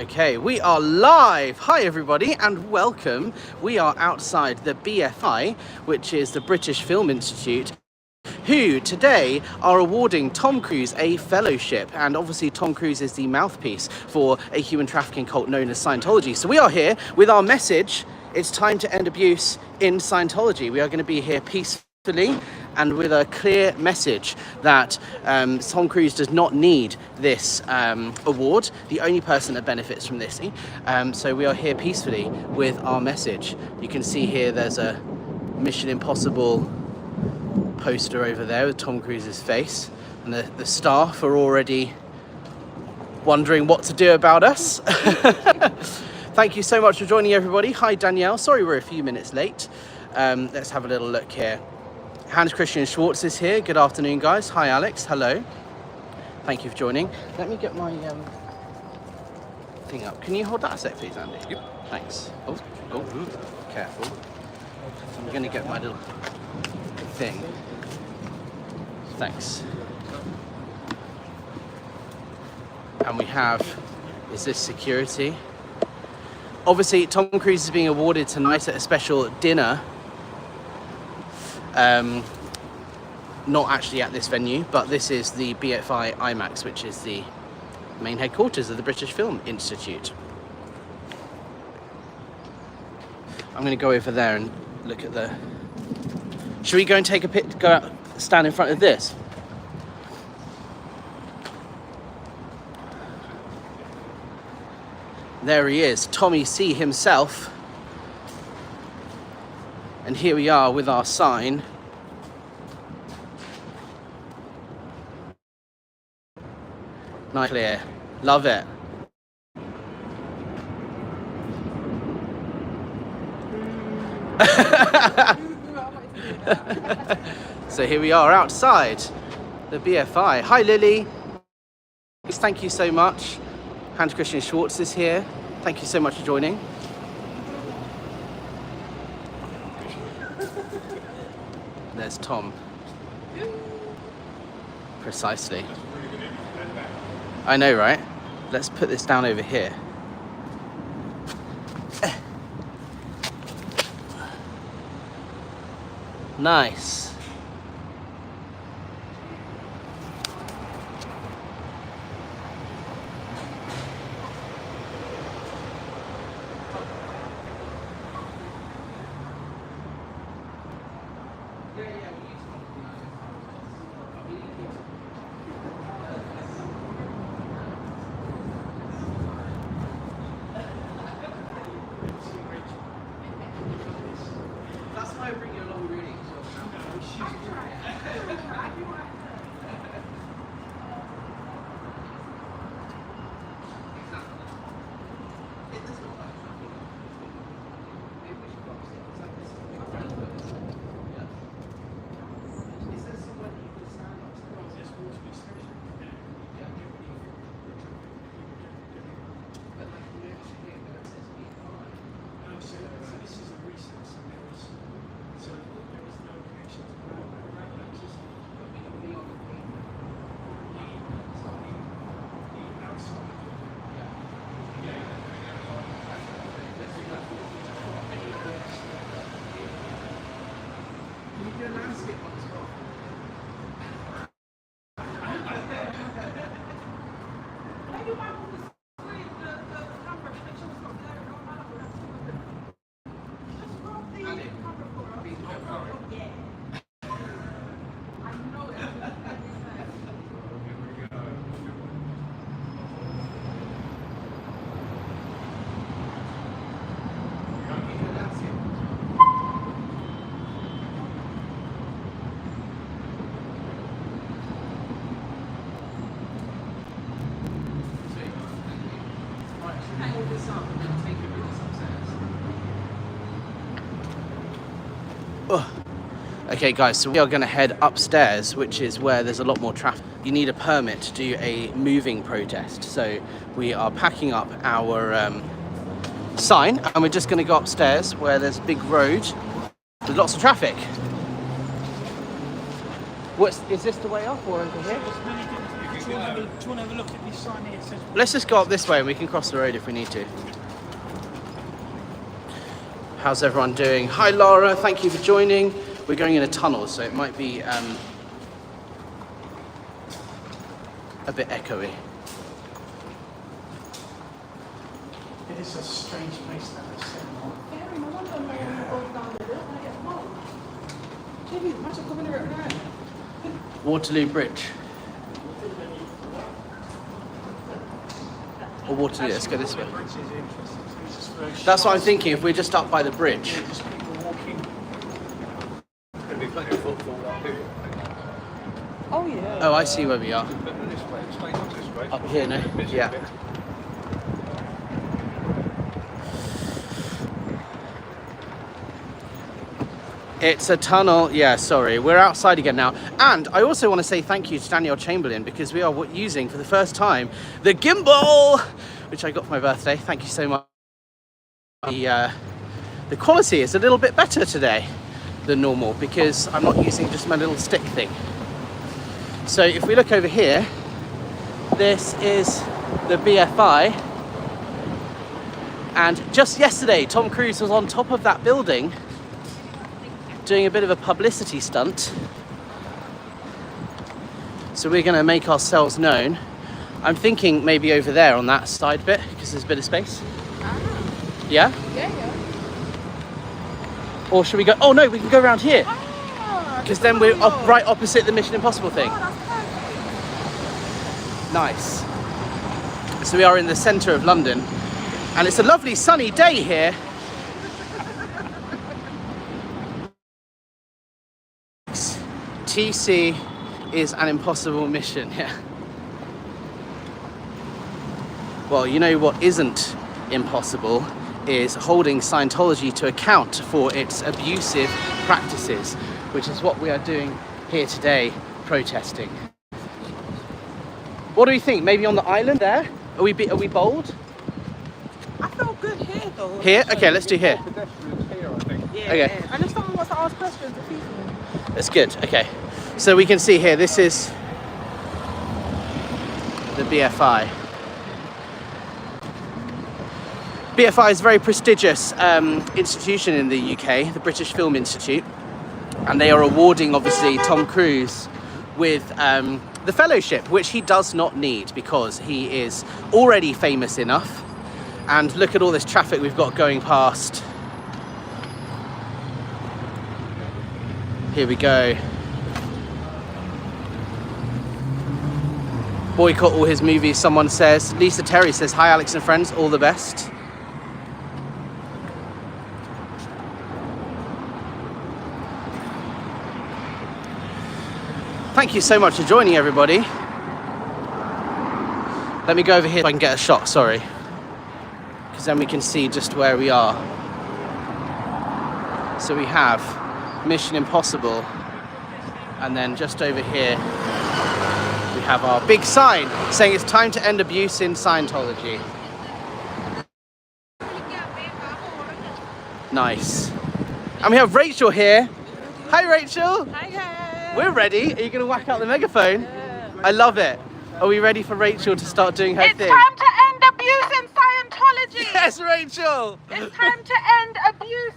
Okay, we are live. Hi everybody and welcome. We are outside the BFI, which is the British Film Institute, who today are awarding Tom Cruise a fellowship. And obviously Tom Cruise is the mouthpiece for a human trafficking cult known as Scientology. So we are here with our message: it's time to end abuse in Scientology. We are going to be here peacefully and with a clear message that Tom Cruise does not need this award. The only person that benefits from this. So we are here peacefully with our message. You can see here there's a Mission Impossible poster over there with Tom Cruise's face, and the staff are already wondering what to do about us. Thank you so much for joining, everybody. Hi Danielle, sorry we're a few minutes late. Let's have a little look here. Hans Christian Schwartz is here. Good afternoon, guys. Hi, Alex. Hello. Thank you for joining. Let me get my thing up. Can you hold that a sec, please, Andy? Yep. Thanks. Oh, careful. I'm going to get my little thing. Thanks. And we have, is this security? Obviously, Tom Cruise is being awarded tonight at a special dinner. Not actually at this venue, but this is the BFI IMAX, which is the main headquarters of the British Film Institute. I'm going to go over there and look at the... Should we go and take a pic, go out, stand in front of this? There he is, Tommy C himself. And here we are with our sign. Nice, clear. Love it. So here we are outside the BFI. Hi Lily. Thank you so much. Hans Christian Schwartz is here. Thank you so much for joining. There's Tom. Precisely. I know, right? Let's put this down over here. Nice. That's why I bring you along really. Okay guys, so we are going to head upstairs, which is where there's a lot more traffic. You need a permit to do a moving protest. So we are packing up our sign and we're just going to go upstairs where there's a big road with lots of traffic. Is this the way up or over here? you want to have a look at this sign here? It says, Let's just go up this way and we can cross the road if we need to. How's everyone doing? Hi Laura, thank you for joining. We're going in a tunnel, so it might be a bit echoey. it is a strange place that they said. Waterloo Bridge. Or Waterloo, let's go this way. That's what I'm thinking, if we're just up by the bridge. Just people walking. There'll be plenty of footfall up here. Oh yeah. Oh, I see where we are. This way, not this way. Up here, no? Yeah. It's a tunnel. Yeah, sorry. We're outside again now. And I also want to say thank you to Danielle Chamberlain because we are using for the first time the gimbal, which I got for my birthday. Thank you so much. The quality is a little bit better today than normal because I'm not using just my little stick thing. So if we look over here, this is the BFI. And just yesterday, Tom Cruise was on top of that building doing a bit of a publicity stunt. So we're going to make ourselves known. I'm thinking maybe over there on that side bit because there's a bit of space. Yeah? Yeah. Or should we go? Oh no, we can go around here because then we're Oh, right opposite the Mission Impossible thing. that's perfect. Nice. So we are in the centre of London and it's a lovely sunny day here. TC is an impossible mission, yeah. Well, you know what isn't impossible is holding Scientology to account for its abusive practices, which is what we are doing here today, protesting. What do we think? Maybe on the island there? Are we bold? I feel good here though. Here? Okay, let's do here. Pedestrians here, I think. Yeah. Okay. And if someone wants to ask questions, it's easy. That's good, okay. So we can see here, this is the BFI. BFI is a very prestigious institution in the UK, the British Film Institute, and they are awarding, obviously, Tom Cruise with the fellowship, which he does not need because he is already famous enough. And look at all this traffic we've got going past. Here we go. Boycott all his movies, someone says. Lisa Terry says, hi Alex and friends, all the best. Thank you so much for joining, everybody. Let me go over here so I can get a shot, sorry. Because then we can see just where we are. So we have Mission Impossible, and then just over here we have our big sign saying it's time to end abuse in Scientology. Nice. And we have Rachel here. Hi Rachel. Hi. We're ready. Are you going to whack out the megaphone? I love it. Are we ready for Rachel to start doing her thing? It's time to end abuse in Scientology. Yes, Rachel. It's time to end abuse.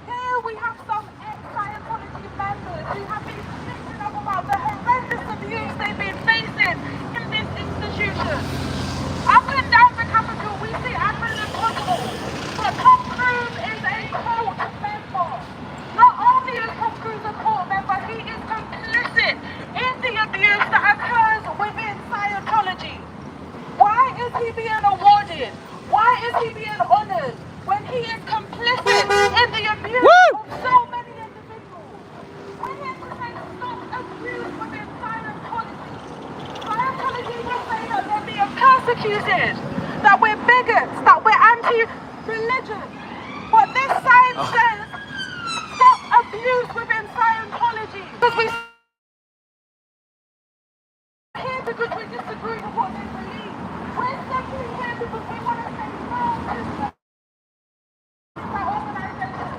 Here we have some ex-Scientology members who have been speaking up about the horrendous abuse they've been facing in this institution. Up and down the capital, we see Admiral Impossible, but Tom Cruise is a cult member. Not only is Tom Cruise a cult member, he is complicit in the abuse that occurs within Scientology. Why is he being awarded? Why is he being honored when he is complicit in the abuse of so many individuals? We need to say stop abuse within Scientology. Scientology will say that they're being persecuted, that we're bigots, that we're anti-religion. But this sign says stop abuse within Scientology. Because we here because we disagree with what they believe. We're simply here because we want to say no to that organization.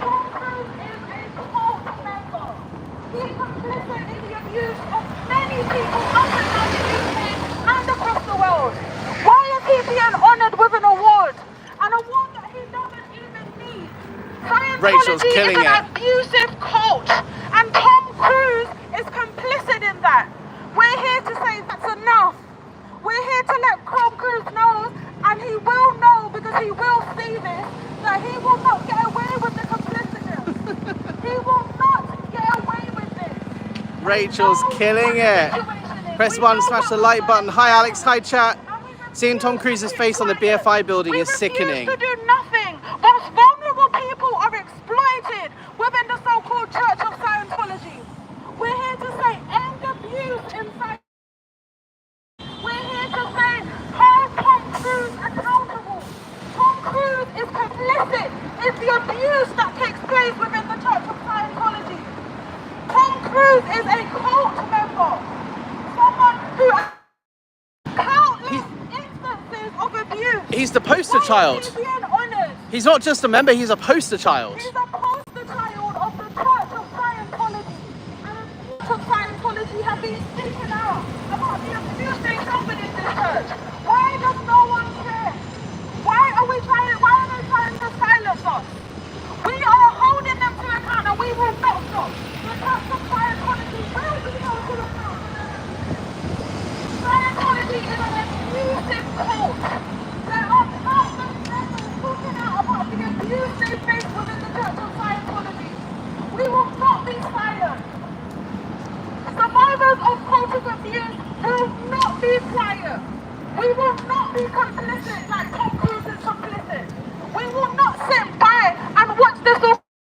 Tom Cruise is a cult member. He's complicit in the with an award that he doesn't even need. Rachel's Scientology killing is an it. abusive cult, and Tom Cruise is complicit in that. We're here to say that's enough. We're here to let Tom Cruise know, and he will know because he will see this, that he will not get away with the complicity. He will not get away with this. Rachel's killing it. Press 1, smash the like button. Hi Alex, hi chat. Seeing Tom Cruise's face on the BFI building is sickening. We refuse to do nothing. Most vulnerable people are exploited within the so-called Church of Scientology. We're here to say end abuse inside. We're here to say hold Tom Cruise accountable. Tom Cruise is complicit in the abuse that takes place within the Church of Scientology. Tom Cruise is a cult member. Someone who countless instances of abuse. He's the poster child. Why is he being honoured? He's not just a member, he's a poster child. He's a poster child of the Church of Scientology. And the Church of Scientology have been speaking out about the abuse they suffered in this church. Why does no one care? Why are they trying to silence us? We are holding them to account and we will not stop. The Church of Scientology will be held to account. Scientology is an abusive cult. There are countless members talking out about the abuse they face within the Church of Scientology. We will not be silent. Survivors of cultic abuse will not be quiet. We will not be complicit like Tom Cruise is complicit. We will not sit by and watch this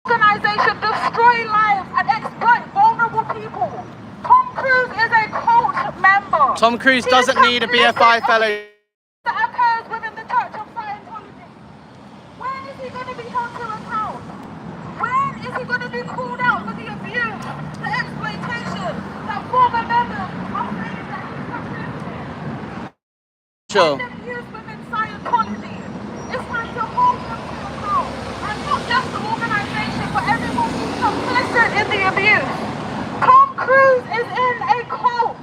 organization destroy lives and exploit vulnerable people. Tom Cruise is a cult member. Tom Cruise doesn't need a BFI fellow. That occurs within the Church of Scientology. When is he going to be held to account? When is he going to be called out for the abuse, the exploitation that former members are saying that he's complicit? Sure. The abuse within Scientology. It's time to hold them to account, and not just the organization, but everyone who's complicit in the abuse. Tom Cruise is in a cult.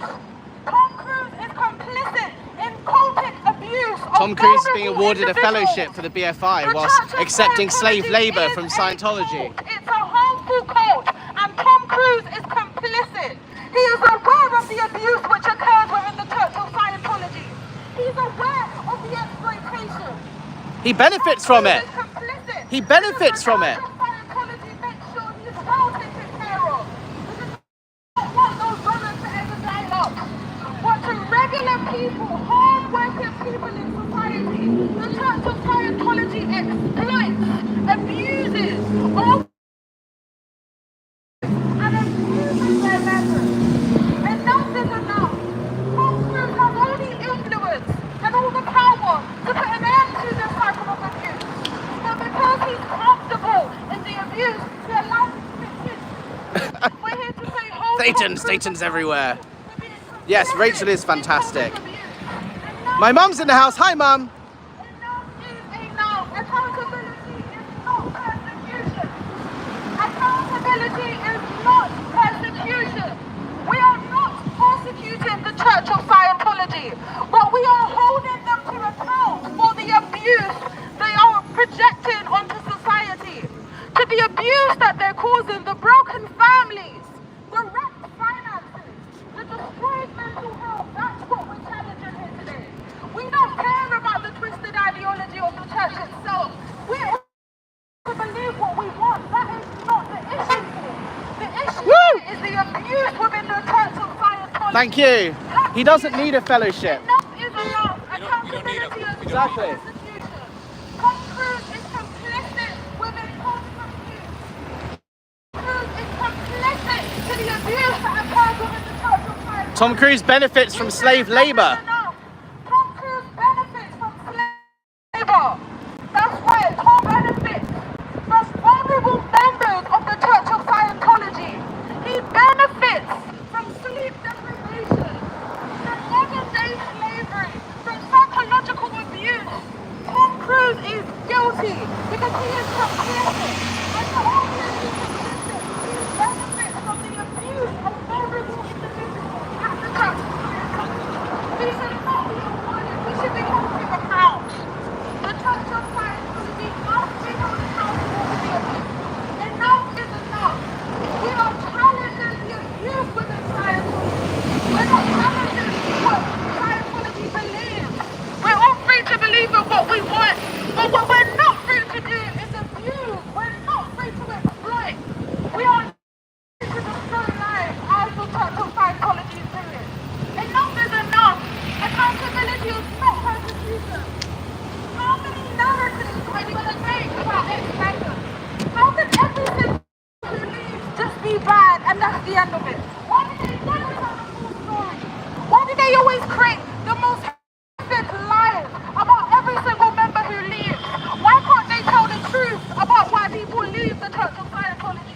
Tom Cruise is complicit in cultic abuse. Tom Cruise is being awarded a fellowship for the BFI whilst accepting slave labour from Scientology. It's a harmful cult, and Tom Cruise is complicit. He is aware of the abuse which occurs within the Church of Scientology. He's aware of the exploitation. He benefits from it. He is complicit. He benefits from it. Scientology makes sure he's well taken care of. Because they don't want those brothers to ever die up. But to regular people, hard-working people in society, the Church of Scientology exploits, abuses, and abuses their members. Enough is enough. Tom Cruise has all the influence and all the power to put an end to this cycle of abuse. But because he's comfortable in the abuse, he allows it to continue. We're here to say hold Satan's everywhere. Yes, Rachel is fantastic. My mum's in the house. Hi, mum. Enough is enough. Accountability is not persecution. Accountability is not persecution. We are not persecuting the Church of Scientology, but we are holding them to account for the abuse they are projecting onto society, to the abuse that they're causing, the broken families, the wrecked finances, the destroyed mental health. That's what we're challenging here today. We don't care about the twisted ideology of the church itself. We to believe what we want. That is not the issue here. The issue is the abuse within the Church of Scientology. Thank you. He doesn't need a fellowship. Enough is enough. Accountability is Exactly. not persecution. Tom Cruise is complicit within cultic abuse. Tom Cruise is complicit to the abuse that occurs within the Church of Scientology. Tom Cruise benefits from slave labour. Tom Cruise benefits from slave labour. That's right, Tom benefits from vulnerable members of the Church of Scientology. He benefits from sleep deprivation, from modern-day slavery, from psychological abuse. Tom Cruise is guilty because he is complicit. And not only is he complicit, he benefits from the abuse of vulnerable individuals at the Church of Scientology. These are Accountability is not persecution. How many narratives are you going to make about ex-members? How can everything who leaves just be bad and that's the end of it? Why do they never tell the full story? Why do they always create the most horrific lies about every single member who leaves? Why can't they tell the truth about why people leave the Church of Scientology?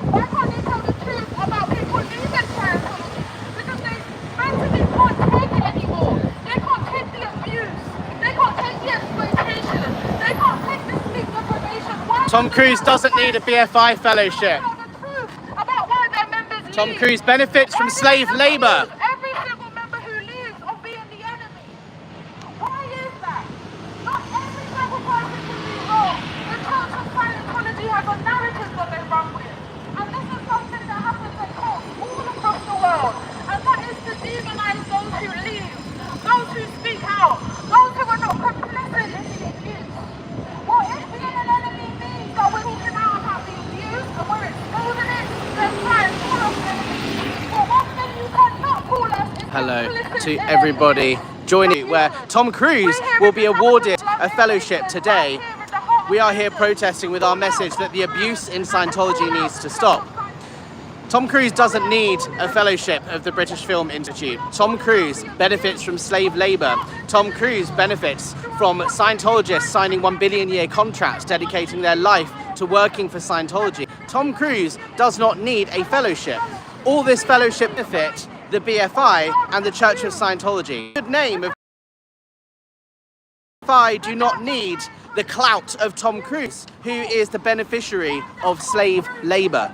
Why can't they tell the truth about people leaving Scientology? Because they mentally can't take it anymore. They can't take the abuse. They can't take the exploitation. They can't take the sleep deprivation. Why Tom Cruise doesn't need a BFI fellowship. tell the truth about why their members Tom leave? Cruise benefits from Why do slave they labour. accuse every single member who leaves of being the enemy? Why is that? Not every single person can be wrong. The Church of Scientology has a narrative that they run with. And this is something that happens in cults all across the world. And that is to demonize those who leave, those who speak out, those who are not complicit in the abuse. Well, if being an enemy means that we're talking out about the abuse and we're exposing it, then fine, call us enemies. But one thing you cannot call us is Hello complicit to in everybody abuse. joining, where Tom Cruise will be awarded a fellowship today. We are here protesting with our message that the abuse in Scientology needs to stop. Tom Cruise doesn't need a fellowship of the British Film Institute. Tom Cruise benefits from slave labour. Tom Cruise benefits from Scientologists signing $1 billion-year contracts dedicating their life to working for Scientology. Tom Cruise does not need a fellowship. All this fellowship benefit the BFI and the Church of Scientology. Good name of BFI do not need the clout of Tom Cruise, who is the beneficiary of slave labour.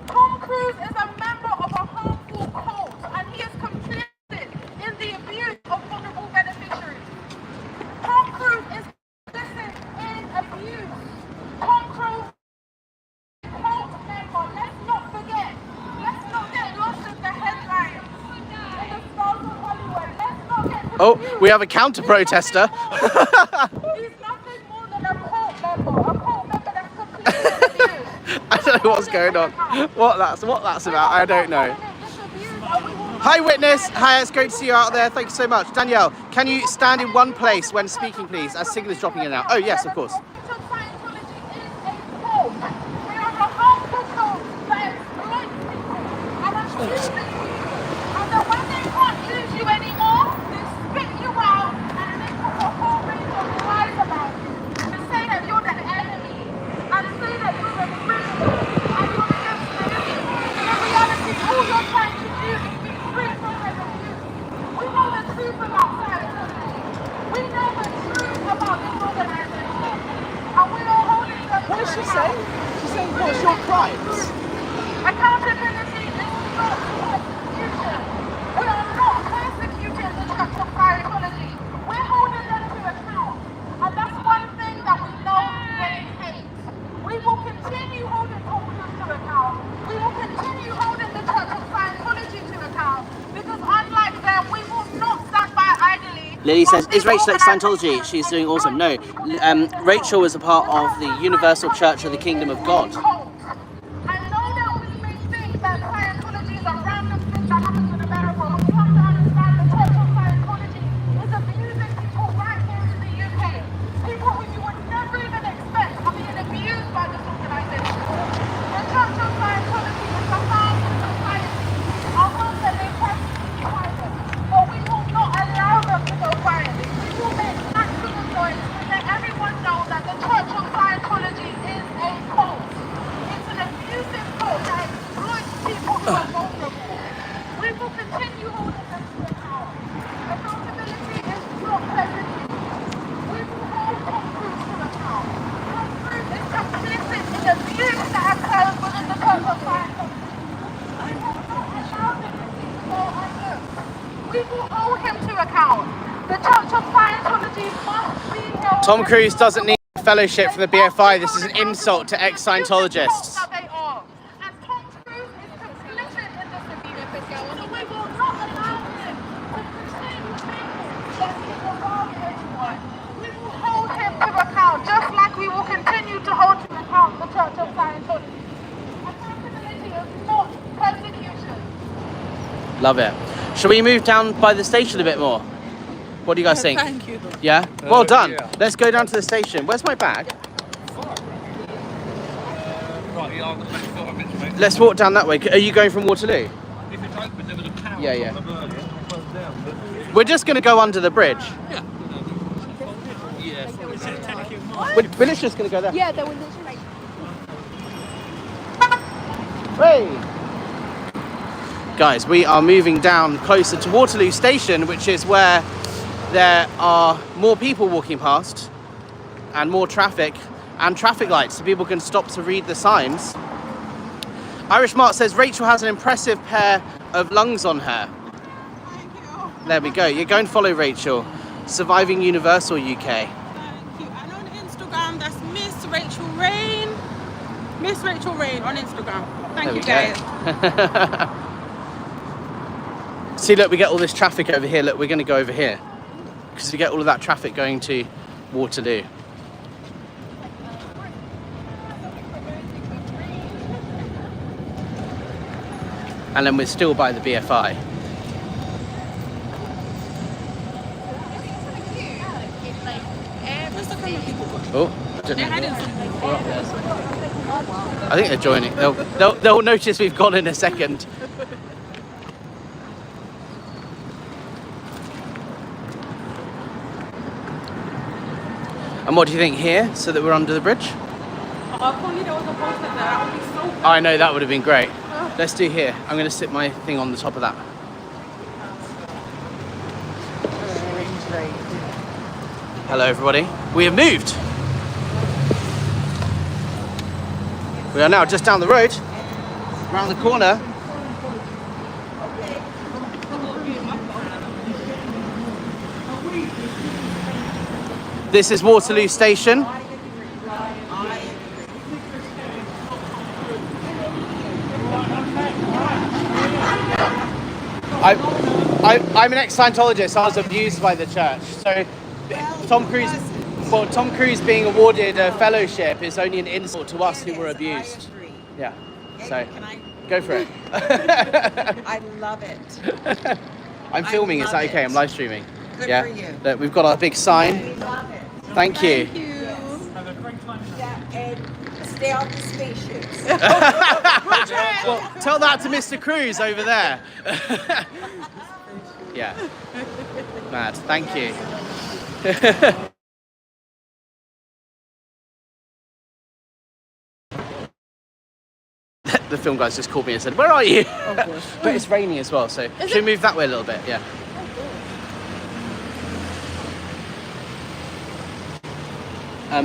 Tom Cruise is a member of a harmful cult and he is complicit in the abuse of vulnerable beneficiaries. Tom Cruise is complicit in abuse. Tom Cruise is a cult member. Let's not forget. Let's not get lost in the headlines. In the stars of Hollywood. Let's not get confused. Oh, we have a counter-protester. He's nothing more than a cult member. A cult member that's complicit in abuse. I don't know what's going on. What that's about, I don't know. Hi witness, hi, it's great to see you out there, thank you so much. Danielle, can you stand in one place when speaking please, as signal is dropping in and out? Oh yes, of course. What is she saying? She's saying, what's your crimes? Accountability is not persecution. We are not persecuting the Church of Scientology. We're holding them to account. And that's one thing that we know they hate. We will continue holding Tom Cruise to account. We will continue holding the Church of Scientology to account. Because unlike them, we will not stand by idly. Lily says, is Rachel ex-Scientology? She's doing awesome. No, Rachel was a part of the Universal Church of the Kingdom of God. I know that we may think that Scientology is a random thing that happens in America, but you have to understand the Church of Scientology is abusing people right here in the UK. People who you would never even expect are being abused by this organization. The Church of Scientology is a founding society. Our hope that they persecute private, but we will not allow them to go quietly. We will make maximum noise to let everyone know that the Church of Scientology is a cult. It's an abusive cult that exploits people who are vulnerable. We will continue holding them to account. Accountability is not persecution. We will hold Tom Cruise to account. Tom Cruise is complicit in the abuse that occurs within the Church of Scientology. We will not allow him to go unnoticed. We will hold him to account. The Church of Scientology must be held. Tom Cruise doesn't need a fellowship from the BFI. This is an insult to ex-Scientologists. They are. And Tom Cruise is complicit in this abuse. So we will not allow him to continue thinking that he will harm anyone. We will hold him to account, just like we will continue to hold to account the Church of Scientology. Accountability is not persecution. Love it. Shall we move down by the station a bit more? What do you guys think? Thank you. Yeah? Well done. yeah. Let's go down to the station. Where's my bag? Right, yeah, I'm going to make sure I'm into Let's walk down that way. Are you going from Waterloo? If it's open, there was a power Yeah, yeah. problem earlier, it closed down, but... We're just going to go under the bridge. Yeah. Yeah. We're just going to go there. Yeah, there was literally. Hey! Guys, we are moving down closer to Waterloo Station, which is where there are more people walking past and more traffic and traffic lights, so people can stop to read the signs. Irish Mark says Rachel has an impressive pair of lungs on her. Thank you. There we go. You go and follow Rachel. Surviving Universal UK. Thank you. And on Instagram, that's Miss Rachel Rain. Miss Rachel Rain on Instagram. Thank you, guys. See, look, we get all this traffic over here. Look, we're going to go over here because we get all of that traffic going to Waterloo. And then we're still by the BFI. Oh, I don't know. I think they're joining. They'll notice we've gone in a second. And what do you think here, so that we're under the bridge? If only there was a poster there, that would be so I know, that would have been great. Let's do here. I'm going to sit my thing on the top of that. Hello everybody. We have moved. We are now just down the road, around the corner. This is Waterloo Station. I'm an ex-Scientologist. I was abused by the church. So Tom Cruise being awarded a fellowship is only an insult to us who were abused. I agree. Yeah. So Can I? go for it. I love it. I'm filming. Is love that okay? it. I'm live streaming. Good Yeah. for you. Look, we've got our big sign. We love it. Thank you. Thank you. Yeah, and stay off the spaceships. Well, tell that to Mr. Cruise over there. Yeah. Mad. Thank you. The film guys just called me and said, "Where are you?" But it's raining as well, so should we move that way a little bit? Yeah.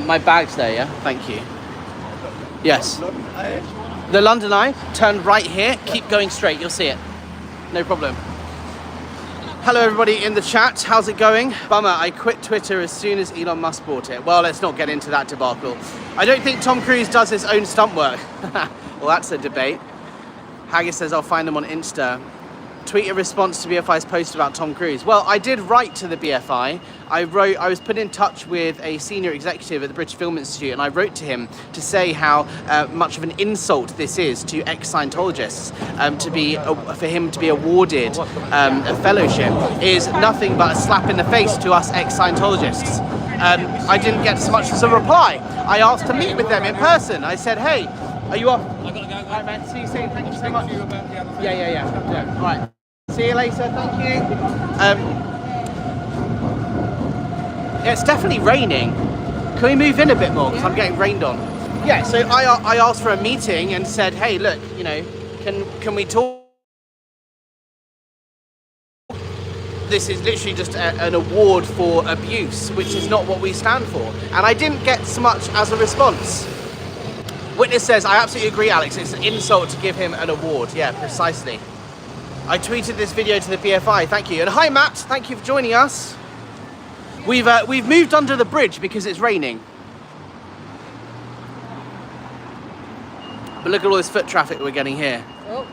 My bag's there, yeah? Thank you. Yes. The London Eye, turn right here, keep going straight, you'll see it. No problem. Hello everybody in the chat, how's it going? Bummer, I quit Twitter as soon as Elon Musk bought it. Well, let's not get into that debacle. I don't think Tom Cruise does his own stunt work. Well, that's a debate. Haggis says, I'll find them on Insta. Tweet a response to BFI's post about Tom Cruise. Well, I did write to the BFI. I was put in touch with a senior executive at the British Film Institute, and I wrote to him to say how much of an insult this is to ex-Scientologists. For him to be awarded a fellowship is nothing but a slap in the face to us ex-Scientologists. I didn't get so much as a reply. I asked to meet with them in person. I said, hey, are you off? I've got to go. All right, man. See you soon. Thank you so much. You about the other thing. Yeah. All right. See you later. Thank you. Yeah, it's definitely raining. Can we move in a bit more? Because I'm getting rained on. Yeah. So I asked for a meeting and said, hey, look, you know, can we talk? This is literally just an award for abuse, which is not what we stand for. And I didn't get so much as a response. Witness says, I absolutely agree, Alex. It's an insult to give him an award. Yeah, precisely. I tweeted this video to the BFI. Thank you. And hi, Matt. Thank you for joining us. We've moved under the bridge because it's raining. But look at all this foot traffic we're getting here. Oh,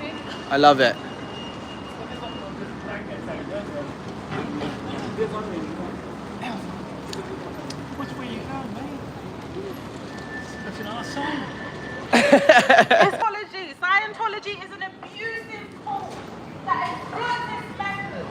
okay. I love it. Which way you going, mate? That's an arse sign. Scientology is an abusive cult that exploits its members.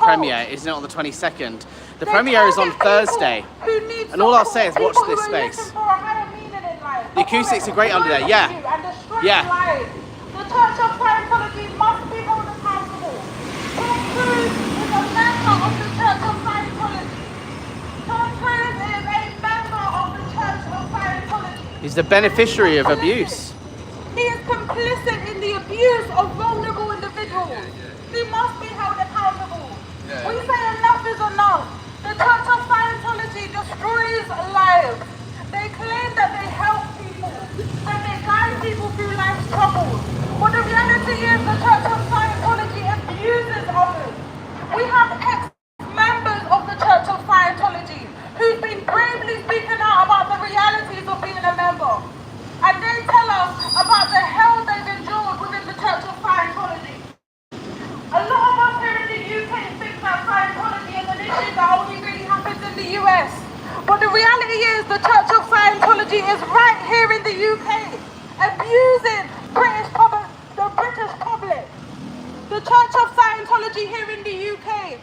premiere, isn't it, on the 22nd? The premiere is on Thursday. And all I'll say is watch this space. The acoustics are great under there, yeah. Yeah. The Church of Scientology must be held accountable. Tom Cruise is a member of the Church of Scientology. Tom Cruise is a member of the Church of Scientology. He's the beneficiary of abuse. He is complicit in the abuse of vulnerable individuals. He must be held accountable. We say enough is enough. The Church of Scientology destroys lives. They claim that they help people, that they guide people through life's troubles. But the reality is the Church of Scientology abuses others. We have ex-members of the Church of Scientology who've been bravely speaking out about the realities of being a member. And they tell us about the hell they've endured within the Church of Scientology. A lot of us here in the UK think that Scientology is an issue that only really happens in the US. But the reality is the Church of Scientology is right here in the UK, abusing the British public. The Church of Scientology here in the UK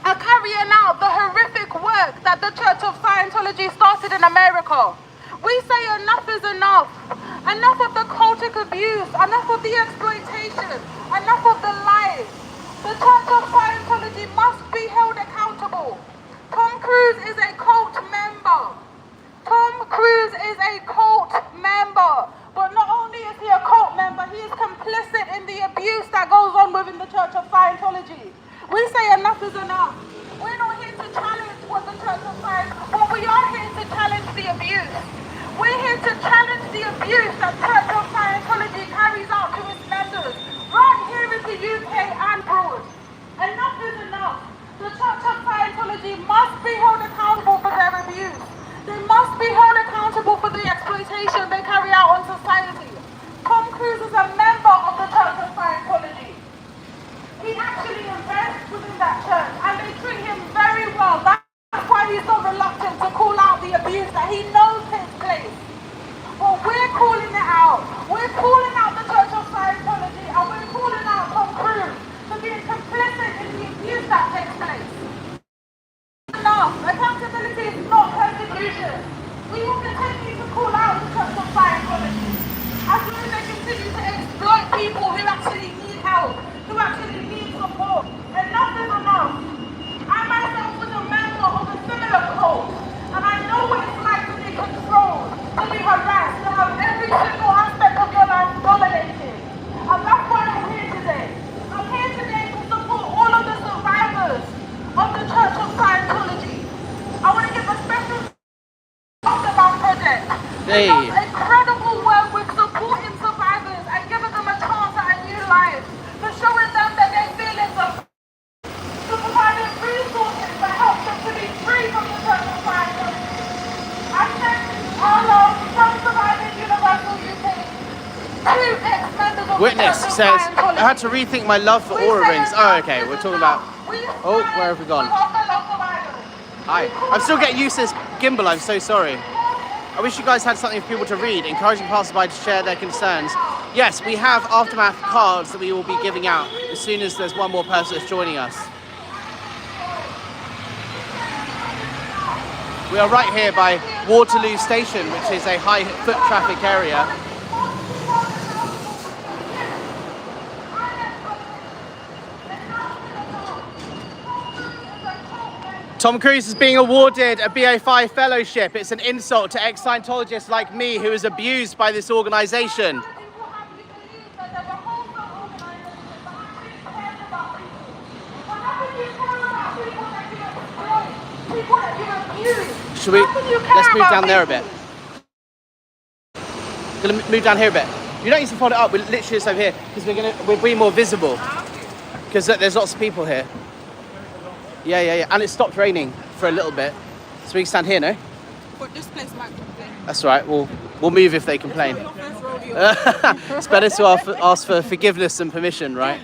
are carrying out the horrific work that the Church of Scientology started in America. We say enough is enough. Enough of the cultic abuse, enough of the exploitation, enough of the lies. The Church of Scientology must be held accountable. Tom Cruise is a cult member. Tom Cruise is a cult member. But not only is he a cult member, he is complicit in the abuse that goes on within the Church of Scientology. We say enough is enough. We're not here to challenge what the Church of Scientology, but we are here to challenge the abuse. We're here to challenge the abuse that Church of Scientology carries out to its members, right here in the UK and abroad. Enough is enough. The Church of Scientology must be held accountable for their abuse. They must be held accountable for the exploitation they carry out on society. Tom Cruise is a member of the Church of Scientology. He actually invests within that church and they treat him very well. That's why he's so reluctant to call out the abuse that he knows takes place. But we're calling it out. We're calling out the Church of Scientology and we're calling out Tom Cruise for being complicit in the abuse that takes place. Enough. Accountability is not persecution. We will continue to call out the Church of Scientology as long as they continue to exploit people who actually need help, who actually need support. Enough is enough. I myself was a member of a similar cult, and I know what it's like to be controlled, to be harassed, to have every single aspect of your life dominated. And that's why I'm here today. I'm here today to support all of the survivors of the Church of Scientology. I want to give a special Apostate project. They do incredible work with supporting survivors and giving them a chance at a new life, for showing them that their feelings are to providing resources that help them to be free from the Church of Scientology. I sent our love from Surviving Universal UK to ex-members of Witness the Church of says, Scientology. I had to rethink my love for aura rings. Oh, okay, we're talking about... Oh, where have we gone? Hi. I'm still getting used to this gimbal, I'm so sorry. I wish you guys had something for people to read, encouraging passersby to share their concerns. Yes, we have Aftermath cards that we will be giving out as soon as there's one more person that's joining us. We are right here by Waterloo Station, which is a high foot traffic area. Tom Cruise is being awarded a BFI fellowship. It's an insult to ex-Scientologists like me who is abused by this organization. Should we, let's move down there a bit. Gonna move down here a bit. You don't need to fold it up, we're literally just over here because we're be more visible. Because there's lots of people here. Yeah. And it stopped raining for a little bit. So we can stand here, no? But this place might complain. That's all right, we'll move if they complain. It's better to ask for forgiveness and permission, right?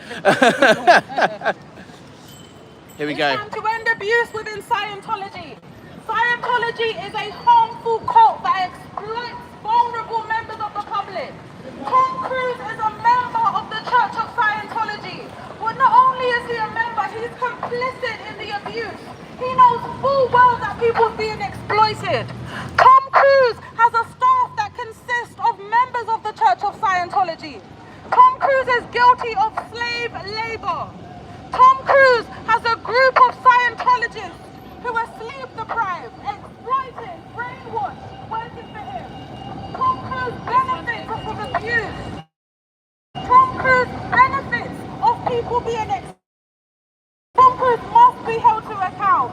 Here we go. It's time to end abuse within Scientology. Scientology is a harmful cult that exploits vulnerable members of the public. Tom Cruise is a member of the Church of Scientology. But not only is he a member, he's complicit Church of Scientology. Tom Cruise is guilty of slave labor. Tom Cruise has a group of Scientologists who are sleep deprived, exploited, brainwashed, working for him. Tom Cruise benefits from abuse. Tom Cruise benefits of people being Tom Cruise must be held to account.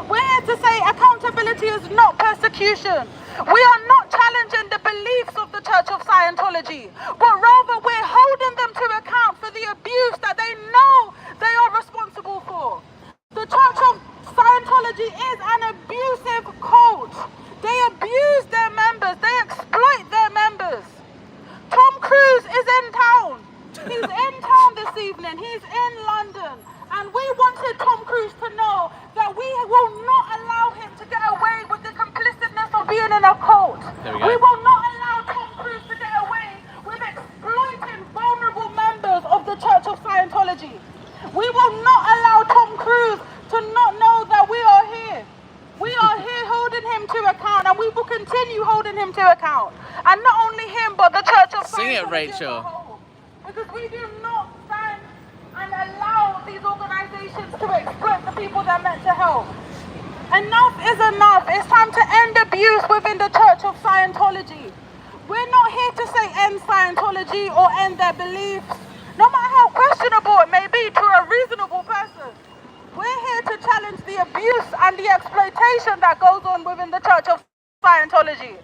We're here to say accountability is not persecution. We are not challenging the beliefs of the Church of Scientology, but rather we're holding them to account for the abuse that they know they are responsible for. The Church of Scientology is an abusive cult. They abuse their members. They exploit their members. Tom Cruise is in town. He's in town this evening. He's in London. And we wanted Tom Cruise to know that we will not allow him to get away with the complicitness of being in a cult. We will not allow Tom Cruise to get away with exploiting vulnerable members of the Church of Scientology. We will not allow Tom Cruise to not know that we are here. We are here holding him to account, and we will continue holding him to account. And not only him, but the Church of Scientology. Sing it, Rachel. As a whole. Because we do not stand and allow these organizations to exploit the people they're meant to help. Enough is enough. It's time to end abuse within the Church of Scientology. We're not here to say end Scientology or end their beliefs, no matter how questionable it may be to a reasonable person. We're here to challenge the abuse and the exploitation that goes on within the Church of Scientology.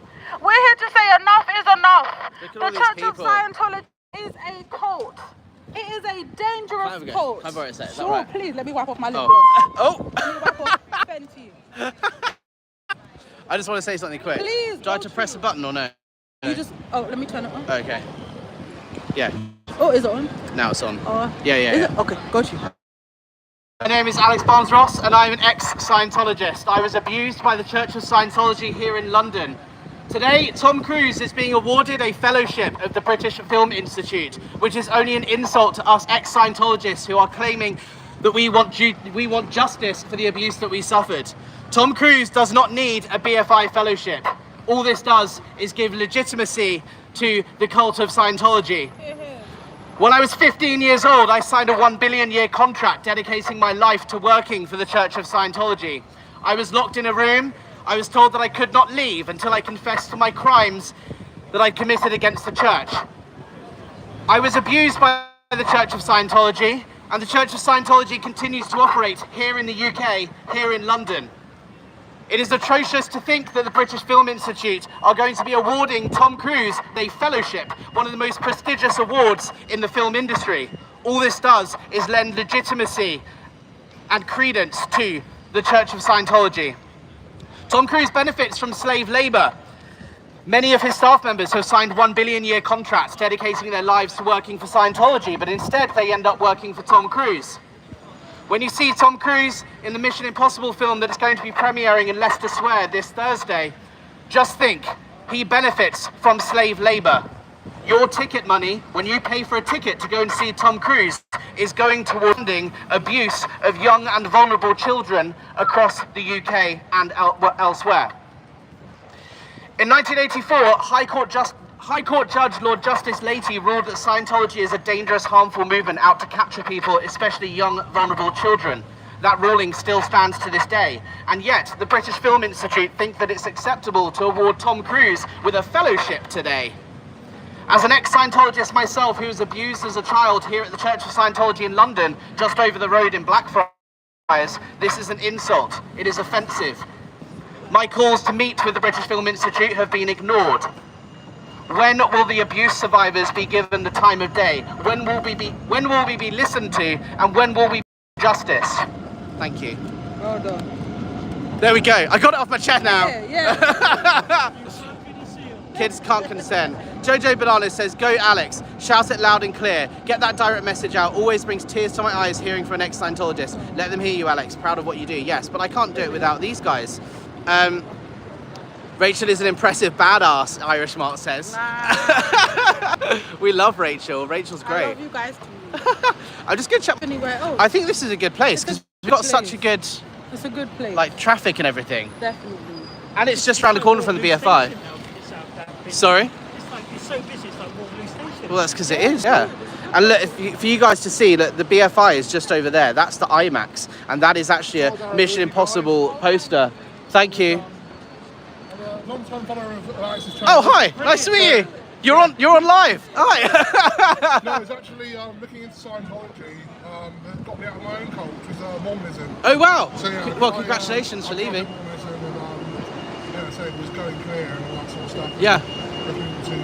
We're here to say enough is enough. The Church of Scientology is a cult. It is a dangerous cult. Can I borrow a sec? Is that Sure, right? please, let me wipe off my lip Oh. gloss. Oh! Let me wipe off Fenty. I just want to say something quick. Please, Do I have to press a button or no? You just, let me turn it on. Okay. Yeah, Oh, is it on? now it's on. Yeah. Yeah. It? Okay, got you. My name is Alex Barnes-Ross and I'm an ex-Scientologist. I was abused by the Church of Scientology here in London. Today, Tom Cruise is being awarded a fellowship of the British Film Institute, which is only an insult to us ex-Scientologists who are claiming that we want justice for the abuse that we suffered. Tom Cruise does not need a BFI fellowship. All this does is give legitimacy to the cult of Scientology. When I was 15 years old, I signed a 1 billion year contract dedicating my life to working for the Church of Scientology. I was locked in a room. I was told that I could not leave until I confessed to my crimes that I committed against the Church. I was abused by the Church of Scientology, and the Church of Scientology continues to operate here in the UK, here in London. It is atrocious to think that the British Film Institute are going to be awarding Tom Cruise a fellowship, one of the most prestigious awards in the film industry. All this does is lend legitimacy and credence to the Church of Scientology. Tom Cruise benefits from slave labor. Many of his staff members have signed 1 billion year contracts dedicating their lives to working for Scientology, but instead they end up working for Tom Cruise. When you see Tom Cruise in the Mission Impossible film that is going to be premiering in Leicester Square this Thursday, just think, he benefits from slave labor. Your ticket money, when you pay for a ticket to go and see Tom Cruise, is going towards funding abuse of young and vulnerable children across the UK and elsewhere. In 1984, High Court Judge Lord Justice Leahy ruled that Scientology is a dangerous, harmful movement out to capture people, especially young, vulnerable children. That ruling still stands to this day. And yet, the British Film Institute think that it's acceptable to award Tom Cruise with a fellowship today. As an ex-Scientologist myself who was abused as a child here at the Church of Scientology in London, just over the road in Blackfriars, this is an insult. It is offensive. My calls to meet with the British Film Institute have been ignored. When will the abuse survivors be given the time of day? When will we be listened to, and when will we be justice? Thank you. Well done. There we go. I got it off my chest now. Yeah. Kids can't consent. Jojo Banana says, go Alex, shout it loud and clear. Get that direct message out. Always brings tears to my eyes hearing from an ex-Scientologist. Let them hear you, Alex. Proud of what you do. Yes, but I can't do it without these guys. Rachel is an impressive badass, Irish Mark says. Nah. We love Rachel. Rachel's great. I love you guys too. I'm just going to check. Anywhere else. I think this is a good place because we've got such a good, It's a good place. like, traffic and everything. Definitely. And it's just around the corner from the BFI. Sorry? It's like this so busy, it's like Waterloo Station. Well, that's because it is, yeah. And look, for you guys to see, look, the BFI is just over there. That's the IMAX, and that is actually a Mission Impossible poster. Thank you. Long-time follower of Alex's channel. Oh, hi! Nice to meet you. You're on live. Hi. No, I was actually looking into Scientology. That got me out of my own cult, which is Mormonism. Oh wow! So, yeah, Well, congratulations for leaving. Mormonism and, yeah, so it was going clear and all that sort of stuff. Yeah. Looking to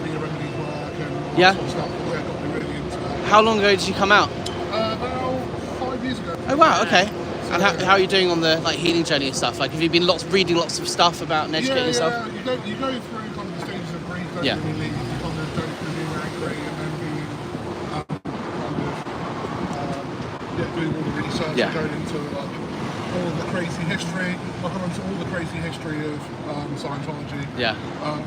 Leah Remedies work and all Yeah. that sort of stuff. But, yeah, got me really into it. How long ago did you come out? About 5 years ago. Oh wow, okay. And how are you doing on the healing journey and stuff? Like, have you been reading lots of stuff about and educating yourself? Yeah, you go through kind of the stages of grief, don't Yeah. you, when you leave? You kind of go through being angry and then being doing all the research Yeah. and going into like all the crazy history. I've gone into all the crazy history of Scientology Yeah.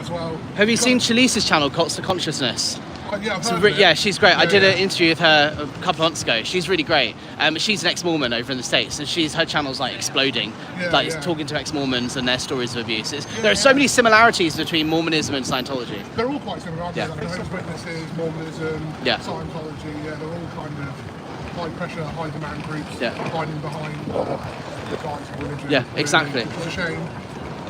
as well. Have you seen Shalice's channel, Cults to Consciousness? Yeah, I've So, heard of it. yeah, she's great. I Yeah, did yeah. an interview with her a couple of months ago. She's really great. She's an ex-Mormon over in the States, and her channel's like exploding, Yeah. talking to ex-Mormons and their stories of abuse. There are so many similarities between Mormonism and Scientology. They're all quite similar, aren't they? Yeah. Like Jehovah's Witnesses, Mormonism, Yeah. Scientology, yeah, they're all kind of high pressure, high demand groups Yeah. hiding behind the guise of religion. Yeah, really. exactly. It's a shame.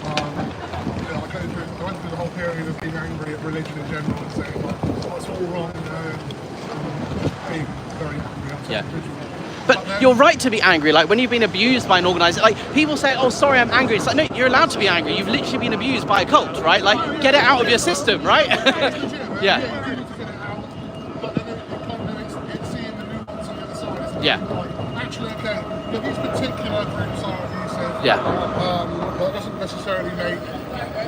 I went through the whole period of being angry at religion in general and saying, like, oh, it's all wrong, being very angry at Yeah. religion. But then- you're right to be angry. Like when you've been abused by an organization, like people say, "Oh, sorry, I'm angry." It's like, no, you're allowed to be angry. You've literally been abused by a cult, right? Like, get it out of your system, right? Yeah. Yeah. You do need to get it out, but then it kind of it's seeing the nuance on the other side. Isn't it? Yeah. Like, actually, okay, these particular groups are abusive. Yeah. But it doesn't necessarily make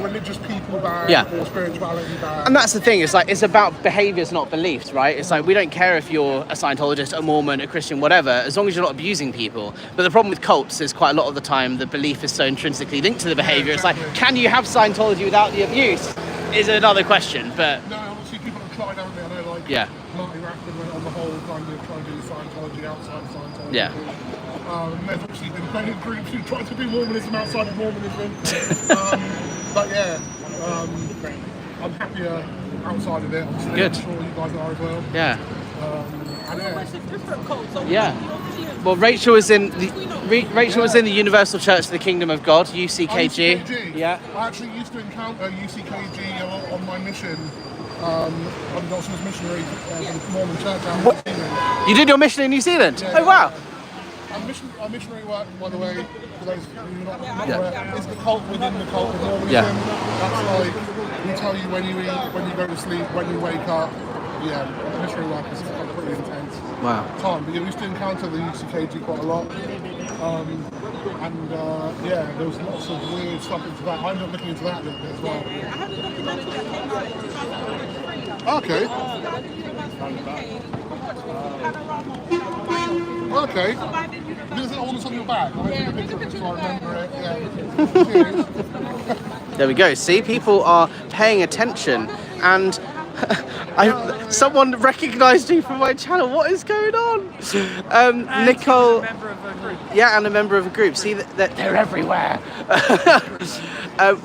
religious people bad Yeah. or spirituality bad. And that's the thing, it's like, it's about behaviors, not beliefs, right? It's like, we don't care if you're a Scientologist, a Mormon, a Christian, whatever, as long as you're not abusing people. But the problem with cults is quite a lot of the time the belief is so intrinsically linked to the behavior. It's like, can you have Scientology without the abuse? Is another question, but No, obviously people have tried, haven't they? I know, like, yeah. Marty Rathman went on the whole kind of trying to do Scientology outside of Scientology. Yeah. There's obviously been plenty of groups who tried to do Mormonism outside of Mormonism. But yeah, I'm happier outside of it. Obviously, Good. I'm sure you guys are as well. Yeah. I know it's a different cult. So Yeah. obviously- Well, Rachel was in the Universal Church of the Kingdom of God, UCKG. Yeah. I actually used to encounter UCKG a lot on my mission. I'm also a missionary for the Mormon church out in New Zealand. You did your mission in New Zealand? Yeah, Oh, wow. Our missionary work, by the way, for those who are not Yeah. aware, is the cult within the cult of Mormonism. Yeah. That's like, we tell you when you eat, when you go to sleep, when you wake up. Yeah, missionary work is pretty intense Wow. time. But yeah, we used to encounter the UCKG quite a lot. Yeah, there was lots of weird stuff into that. I ended up looking into that a little bit as well. I had a documentary that came out in 2023. Okay. Okay. Is it all that's on your back? I went to the picture of it, so I remember it. Yeah. There we go. See, people are paying attention, and someone recognised you from my channel. What is going on? Nicole. Member of a group. Yeah, and a member of a group. See, they're everywhere.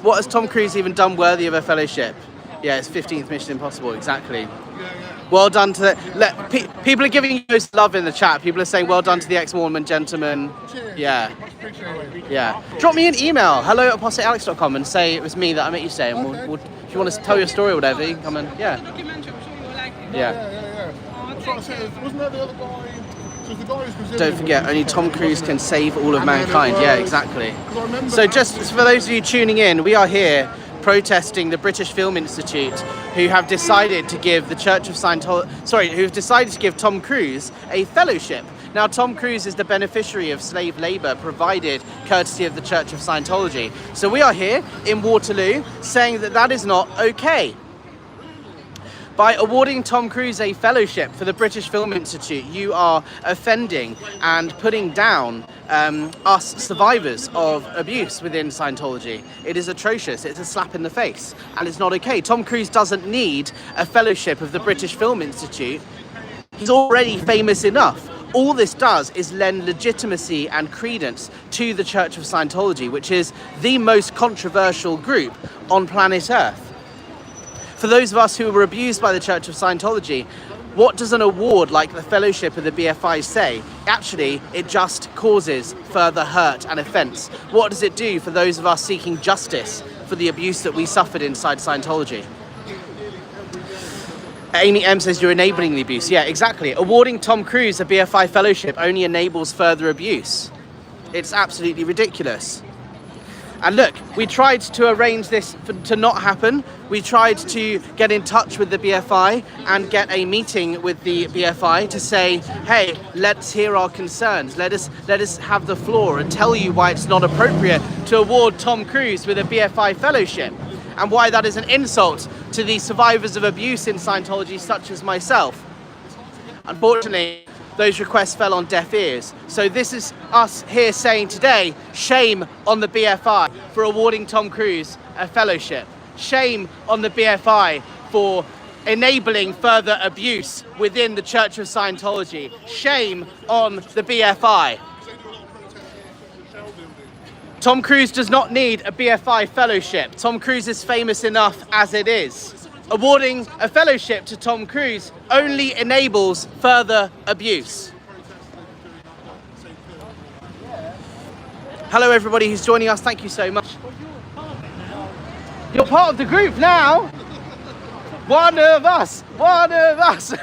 What has Tom Cruise even done worthy of a fellowship? Yeah, it's 15th Mission Impossible, exactly. Well done to people are giving you most love in the chat. People are saying well done to the ex-Mormon gentleman. Cheers. Yeah, Much appreciated. yeah. Drop me an email, hello@apostatealex.com, and say it was me that I met you today. And we'll, if you want to tell your story or whatever, you can come and yeah. Documentary, I'm sure you'll like it. Yeah. Yeah. I was trying to say, wasn't there the other guy? So the guy who's Brazilian. Don't forget, only Tom Cruise can save all of mankind. Yeah, exactly. I remember So just for those of you tuning in, we are here protesting the British Film Institute, who have decided to give the Church of Scientology, who have decided to give Tom Cruise a fellowship. Now, Tom Cruise is the beneficiary of slave labour provided courtesy of the Church of Scientology. So we are here in Waterloo saying that that is not okay. By awarding Tom Cruise a fellowship for the British Film Institute, you are offending and putting down us survivors of abuse within Scientology. It is atrocious, it's a slap in the face, and it's not okay. Tom Cruise doesn't need a fellowship of the British Film Institute. He's already famous enough. All this does is lend legitimacy and credence to the Church of Scientology, which is the most controversial group on planet Earth. For those of us who were abused by the Church of Scientology, what does an award like the Fellowship of the BFI say? Actually, it just causes further hurt and offence. What does it do for those of us seeking justice for the abuse that we suffered inside Scientology? Amy M says you're enabling the abuse. Yeah, exactly. Awarding Tom Cruise a BFI fellowship only enables further abuse. It's absolutely ridiculous. And look, we tried to arrange this to not happen. We tried to get in touch with the BFI and get a meeting with the BFI to say, hey, let's hear our concerns. Let us have the floor and tell you why it's not appropriate to award Tom Cruise with a BFI fellowship and why that is an insult to the survivors of abuse in Scientology, such as myself. Unfortunately, those requests fell on deaf ears. So this is us here saying today, shame on the BFI for awarding Tom Cruise a fellowship. Shame on the BFI for enabling further abuse within the Church of Scientology. Shame on the BFI. Tom Cruise does not need a BFI fellowship. Tom Cruise is famous enough as it is. Awarding a fellowship to Tom Cruise only enables further abuse. Hello everybody who's joining us, thank you so much. You're part of the group now. One of us, one of us.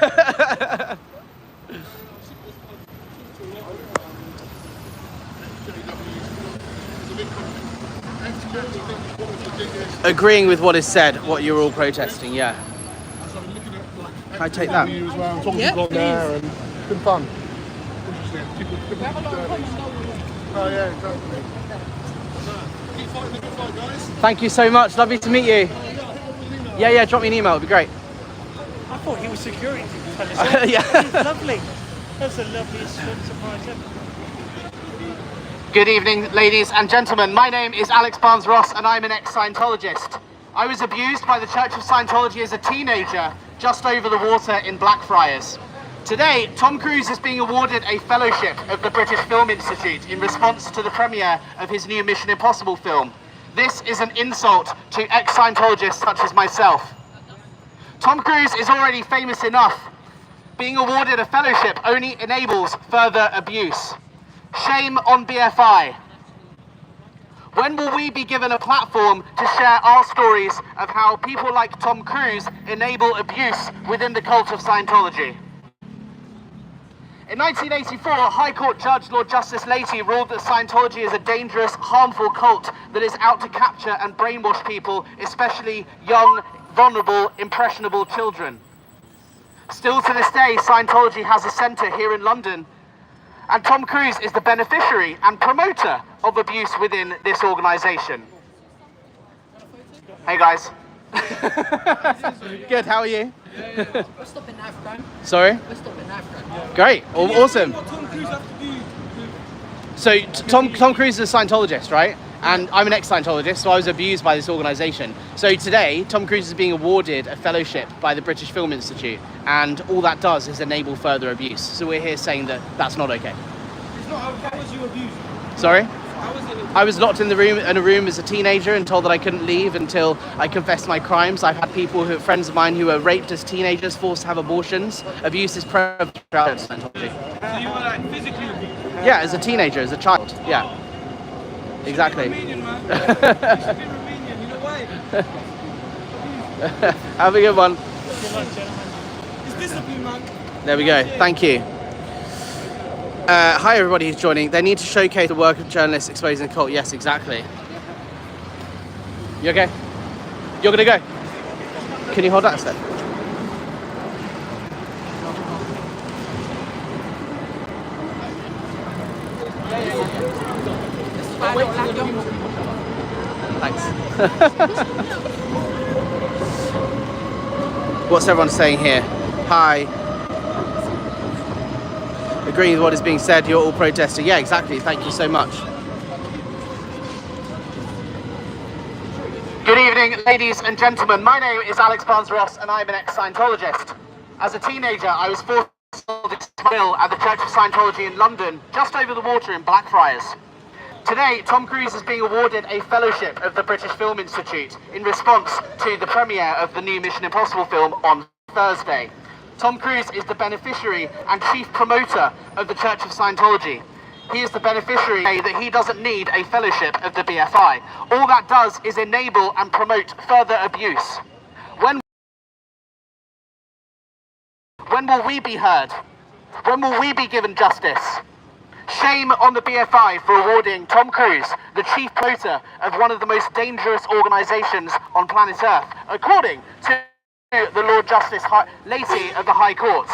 Agreeing with what is said, what you're all protesting, yeah. Can I take that? Yeah, there and it's been fun. Interesting. Oh yeah, exactly. Keep fighting the good fight, guys. Thank you so much, lovely to meet you. Yeah, drop me an email, it'd be great. I thought he was security. Yeah. He's lovely. That's the loveliest surprise ever. Good evening, ladies and gentlemen. My name is Alex Barnes-Ross and I'm an ex-Scientologist. I was abused by the Church of Scientology as a teenager just over the water in Blackfriars. Today, Tom Cruise is being awarded a fellowship of the British Film Institute in response to the premiere of his new Mission Impossible film. This is an insult to ex-Scientologists such as myself. Tom Cruise is already famous enough. Being awarded a fellowship only enables further abuse. Shame on BFI. When will we be given a platform to share our stories of how people like Tom Cruise enable abuse within the cult of Scientology? In 1984, High Court Judge Lord Justice Leahy ruled that Scientology is a dangerous, harmful cult that is out to capture and brainwash people, especially young, vulnerable, impressionable children. Still to this day, Scientology has a centre here in London, and Tom Cruise is the beneficiary and promoter of abuse within this organisation. Hey guys. Good, how are you? We're stopping in Africa. Sorry? We're stopping in Africa. Great, awesome. What Tom Cruise have to do? So Tom Cruise is a Scientologist, right? And I'm an ex-Scientologist, so I was abused by this organisation. So today, Tom Cruise is being awarded a fellowship by the British Film Institute, and all that does is enable further abuse. So we're here saying that that's not okay. It's not okay. How was you abused? Sorry? How was it? I was locked in a room as a teenager and told that I couldn't leave until I confessed my crimes. I've had friends of mine who were raped as teenagers, forced to have abortions. Abuse is prevalent throughout Scientology. So you were like physically abused? Yeah, as a teenager, as a child. Yeah. Exactly. Romanian, man. You should be Romanian, you know why? Have a good one. Good luck, gentlemen. It's discipline, man. There we go. Thank you. Hi, everybody who's joining. They need to showcase the work of journalists exposing the cult. Yes, exactly. You okay? You're gonna go. Can you hold that a sec? Thanks. What's everyone saying here? Hi. Agreeing with what is being said, you're all protesting. Yeah, exactly. Thank you so much. Good evening, ladies and gentlemen. My name is Alex Barnes-Ross and I'm an ex-Scientologist. As a teenager, I was forced to at the Church of Scientology in London, just over the water in Blackfriars. Today, Tom Cruise is being awarded a fellowship of the British Film Institute in response to the premiere of the new Mission Impossible film on Thursday. Tom Cruise is the beneficiary and chief promoter of the Church of Scientology. He is the beneficiary that he doesn't need a fellowship of the BFI. All that does is enable and promote further abuse. When will we be heard? When will we be given justice? Shame on the BFI for awarding Tom Cruise the chief promoter of one of the most dangerous organisations on planet Earth, according to the Lord Justice Lacey of the High Court.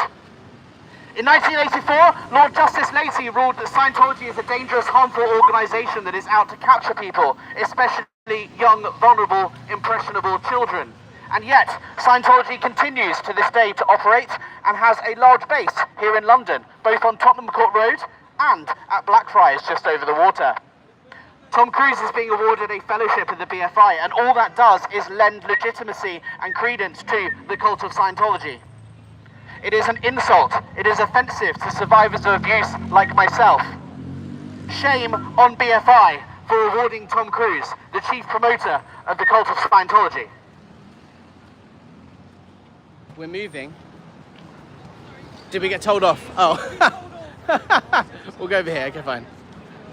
In 1984, Lord Justice Lacey ruled that Scientology is a dangerous, harmful organisation that is out to capture people, especially young, vulnerable, impressionable children. And yet, Scientology continues to this day to operate and has a large base here in London, both on Tottenham Court Road and at Blackfriars just over the water. Tom Cruise is being awarded a fellowship of the BFI, and all that does is lend legitimacy and credence to the cult of Scientology. It is an insult. It is offensive to survivors of abuse like myself. Shame on BFI for awarding Tom Cruise the chief promoter of the cult of Scientology. We're moving. Did we get told off? Oh. We'll go over here. Okay, fine.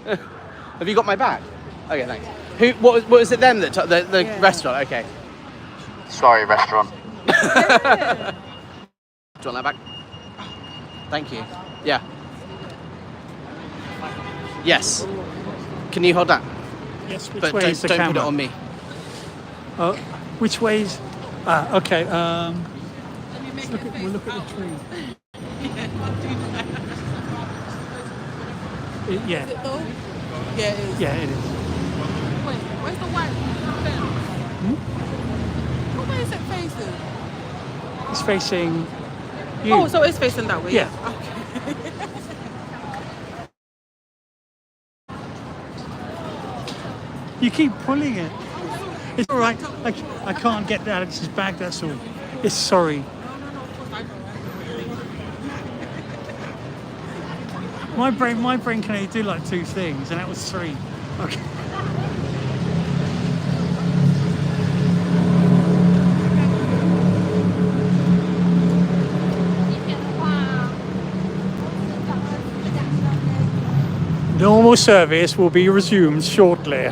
Have you got my bag? Okay, thanks. What was it them that the restaurant? Okay. Sorry, restaurant. Do you want that back? Thank you. Yeah. Yes. Can you hold that? Yes, which But way is the don't camera? put it on me. Oh, which ways? Okay. We'll look at the tree. Yeah. Is it though? Yeah, it is. Yeah, it is. Wait, where's the white fence? What way is it facing? It's facing you. Oh, so it's facing that way? Yeah. Okay. You keep pulling it. It's all right. I can't get Alex's bag, that's all. It's sorry. No, of course I don't. My brain can only do like 2 things, and that was 3. Okay. Normal service will be resumed shortly.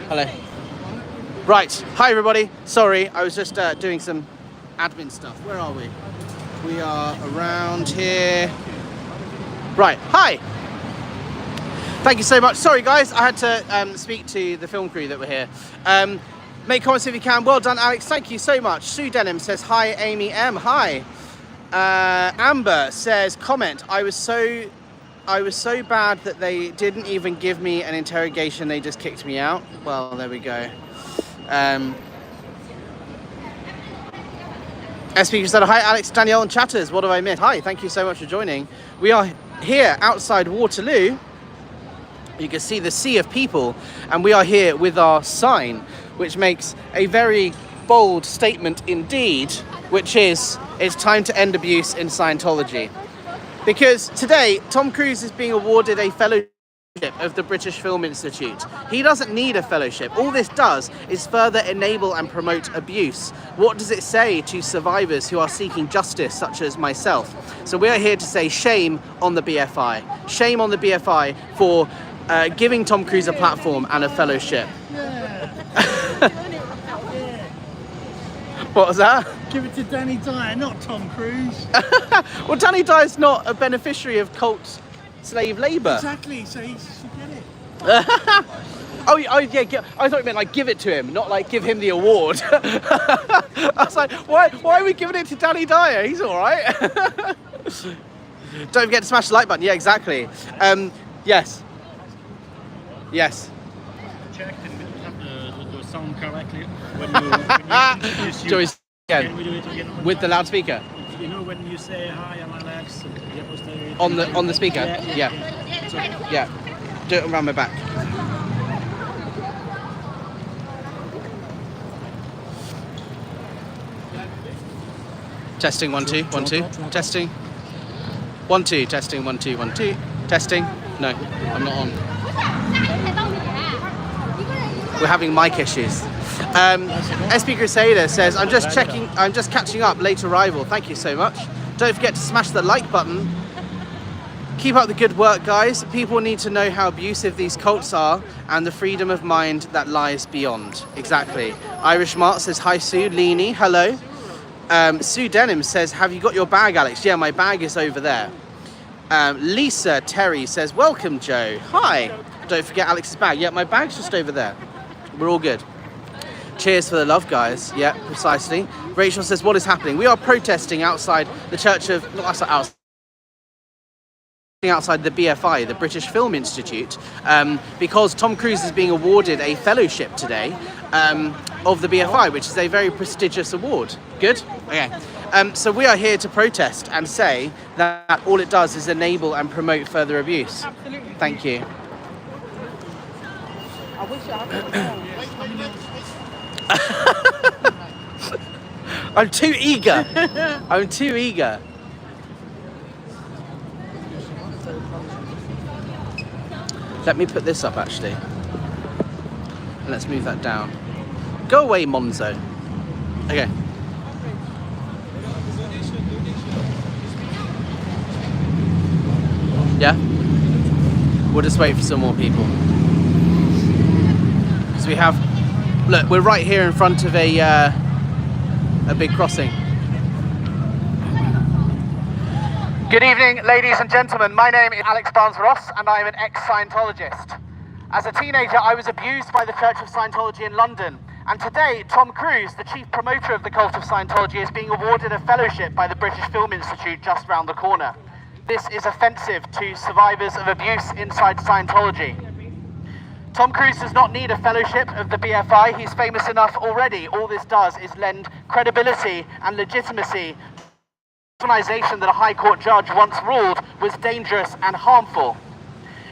Hello. Right. Hi, everybody. Sorry, I was just doing some admin stuff. Where are we? We are around here. Right. Hi. Thank you so much. Sorry, guys. I had to speak to the film crew that were here. Make comments if you can. Well done, Alex. Thank you so much. Sue Denham says, hi, Amy M. Hi. Amber says, comment. I was so bad that they didn't even give me an interrogation. They just kicked me out. Well, there we go. SP said, hi, Alex, Danielle, and Chatters. What have I missed? Hi, thank you so much for joining. We are here outside Waterloo. You can see the sea of people, and we are here with our sign, which makes a very bold statement indeed, which is, it's time to end abuse in Scientology. Because today, Tom Cruise is being awarded a fellowship of the British Film Institute. He doesn't need a fellowship. All this does is further enable and promote abuse. What does it say to survivors who are seeking justice, such as myself? So we are here to say shame on the BFI. Shame on the BFI for giving Tom Cruise a platform and a fellowship. What was that? Give it to Danny Dyer, not Tom Cruise. Well, Danny Dyer's not a beneficiary of cult slave labour. Exactly, so he's forget it. Oh yeah, I thought you meant like give it to him, not like give him the award. I was like, why are we giving it to Danny Dyer? He's all right. Don't forget to smash the like button. Yeah, exactly. Yes. Check and have the sound correctly when you introduce you. Joyce, Can again, we do it again? with the loudspeaker You know when you say hi, I'm Alex. on the speaker. Yeah. Do it around my back. Testing 1 2 1 2. Testing 1 2. Testing 1 2 1 2. Testing. No, I'm not on. We're having mic issues. SP Crusader says, I'm just catching up, late arrival. Thank you so much. Don't forget to smash the like button. Keep up the good work, guys. People need to know how abusive these cults are and the freedom of mind that lies beyond. Exactly. Irish Mart says, hi Sue. Leanie, hello. Sue Denim says, have you got your bag, Alex? Yeah, my bag is over there. Lisa Terry says, welcome, Joe. Hi. Don't forget Alex's bag. Yeah, my bag's just over there. We're all good. Cheers for the love, guys. Yeah, precisely. Rachel says, what is happening? We are protesting outside the church of, outside the BFI, the British Film Institute, because Tom Cruise is being awarded a fellowship today of the BFI, which is a very prestigious award. Good? Okay. So we are here to protest and say that all it does is enable and promote further abuse. Absolutely. Thank you. I wish I had I'm too eager. I'm too eager. Let me put this up actually. And let's move that down. Go away, Monzo. Okay. Yeah? We'll just wait for some more people. Because we have... Look, we're right here in front of a big crossing. Good evening, ladies and gentlemen. My name is Alex Barnes-Ross, and I am an ex-Scientologist. As a teenager, I was abused by the Church of Scientology in London. And today, Tom Cruise, the chief promoter of the cult of Scientology, is being awarded a fellowship by the British Film Institute just round the corner. This is offensive to survivors of abuse inside Scientology. Tom Cruise does not need a fellowship of the BFI. He's famous enough already. All this does is lend credibility and legitimacy to an organisation that a High Court judge once ruled was dangerous and harmful.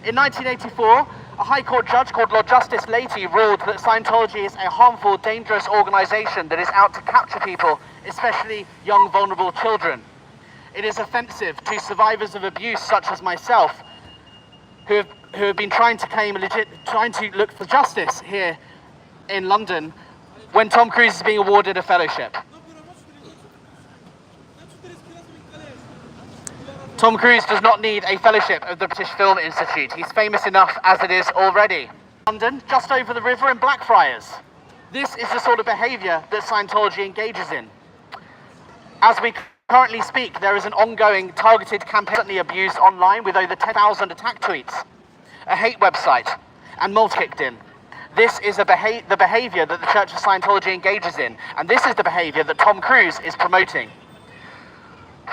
In 1984, a High Court judge called Lord Justice Leahy ruled that Scientology is a harmful, dangerous organisation that is out to capture people, especially young, vulnerable children. It is offensive to survivors of abuse such as myself, who have been trying to look for justice here in London, when Tom Cruise is being awarded a fellowship. Tom Cruise does not need a fellowship of the British Film Institute. He's famous enough as it is already. London, just over the river in Blackfriars. This is the sort of behaviour that Scientology engages in. As we currently speak, there is an ongoing targeted campaign abused online with over 10,000 attack tweets, a hate website, and multi-kicked-in. This is the behaviour that the Church of Scientology engages in, and this is the behaviour that Tom Cruise is promoting.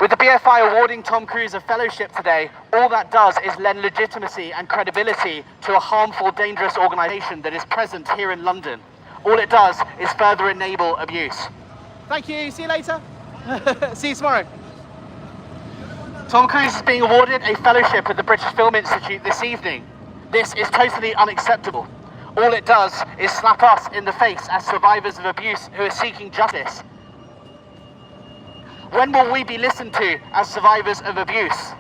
With the BFI awarding Tom Cruise a fellowship today, all that does is lend legitimacy and credibility to a harmful, dangerous organisation that is present here in London. All it does is further enable abuse. Thank you, see you later. See you tomorrow. Tom Cruise is being awarded a fellowship at the British Film Institute this evening. This is totally unacceptable. All it does is slap us in the face as survivors of abuse who are seeking justice. When will we be listened to as survivors of abuse?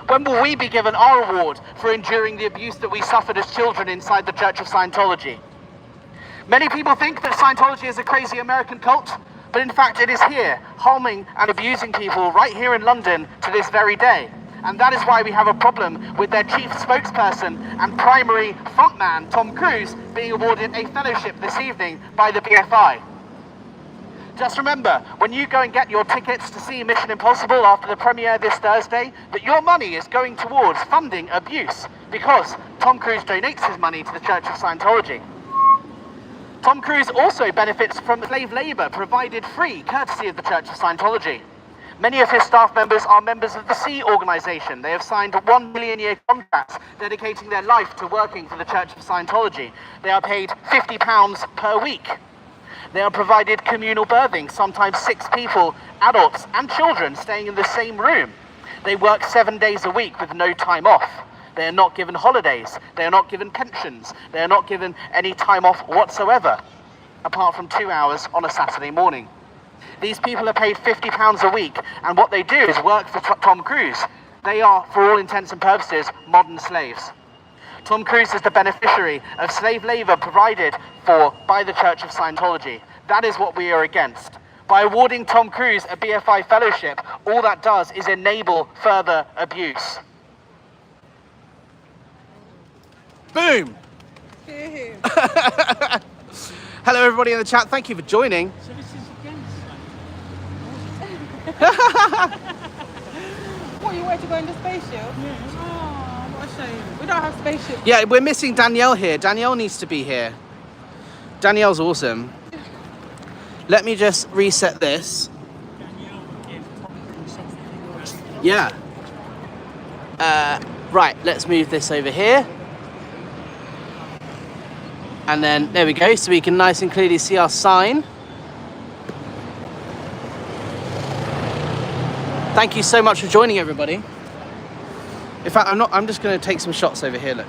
When will we be given our award for enduring the abuse that we suffered as children inside the Church of Scientology? Many people think that Scientology is a crazy American cult, but in fact it is here, harming and abusing people right here in London to this very day. And that is why we have a problem with their chief spokesperson and primary frontman, Tom Cruise, being awarded a fellowship this evening by the BFI. Just remember, when you go and get your tickets to see Mission Impossible after the premiere this Thursday, that your money is going towards funding abuse, because Tom Cruise donates his money to the Church of Scientology. Tom Cruise also benefits from slave labour provided free, courtesy of the Church of Scientology. Many of his staff members are members of the Sea organisation. They have signed 1 million-year contracts dedicating their life to working for the Church of Scientology. They are paid £50 per week. They are provided communal birthing, sometimes 6 people, adults and children, staying in the same room. They work 7 days a week with no time off. They are not given holidays. They are not given pensions. They are not given any time off whatsoever, apart from 2 hours on a Saturday morning. These people are paid £50 a week, and what they do is work for Tom Cruise. They are, for all intents and purposes, modern slaves. Tom Cruise is the beneficiary of slave labour provided for by the Church of Scientology. That is what we are against. By awarding Tom Cruise a BFI fellowship, all that does is enable further abuse. Boom! Hello everybody in the chat, thank you for joining. So this is against What, you want to go in the spaceship? Yeah. Oh, what a shame. We don't have spaceships. Yeah, we're missing Danielle here. Danielle needs to be here. Danielle's awesome. Let me just reset this. Danielle would give Tom Cruise something. Yeah. Right, let's move this over here. And then, there we go, so we can nice and clearly see our sign. Thank you so much for joining, everybody. In fact, I'm just going to take some shots over here, look.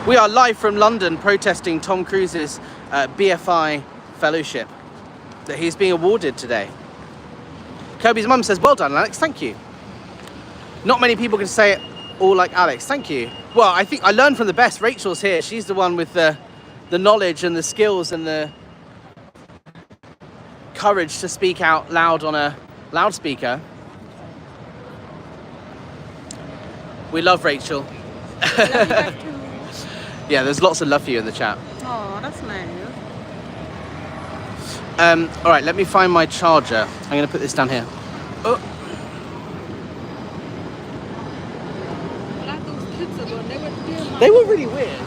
We are live from London protesting Tom Cruise's BFI fellowship that he's being awarded today. Kobe's mum says, well done, Alex, thank you. Not many people can say it all like Alex, thank you. Well, I think I learned from the best. Rachel's here. She's the one with the knowledge and the skills and the courage to speak out loud on a loudspeaker. We love Rachel. Yeah, there's lots of love for you in the chat. Oh, that's nice. All right, let me find my charger. I'm going to put this down here. Oh. Like those kids ago, They were really weird.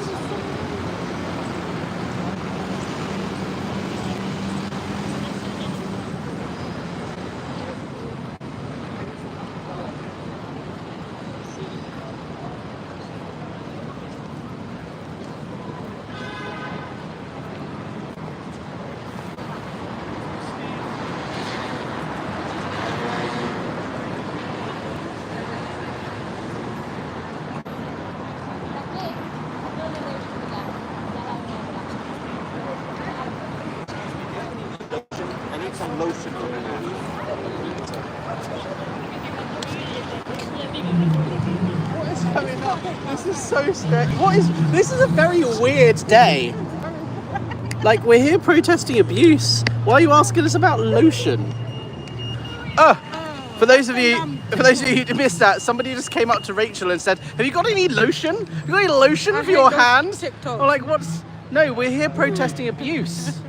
What is going on? This is so strange. This is a very weird day. Like, we're here protesting abuse. Why are you asking us about lotion? For those of you who missed that, somebody just came up to Rachel and said, "Have you got any lotion? Have you got any lotion for your hands?" I'm like, "What's?" No, we're here protesting abuse.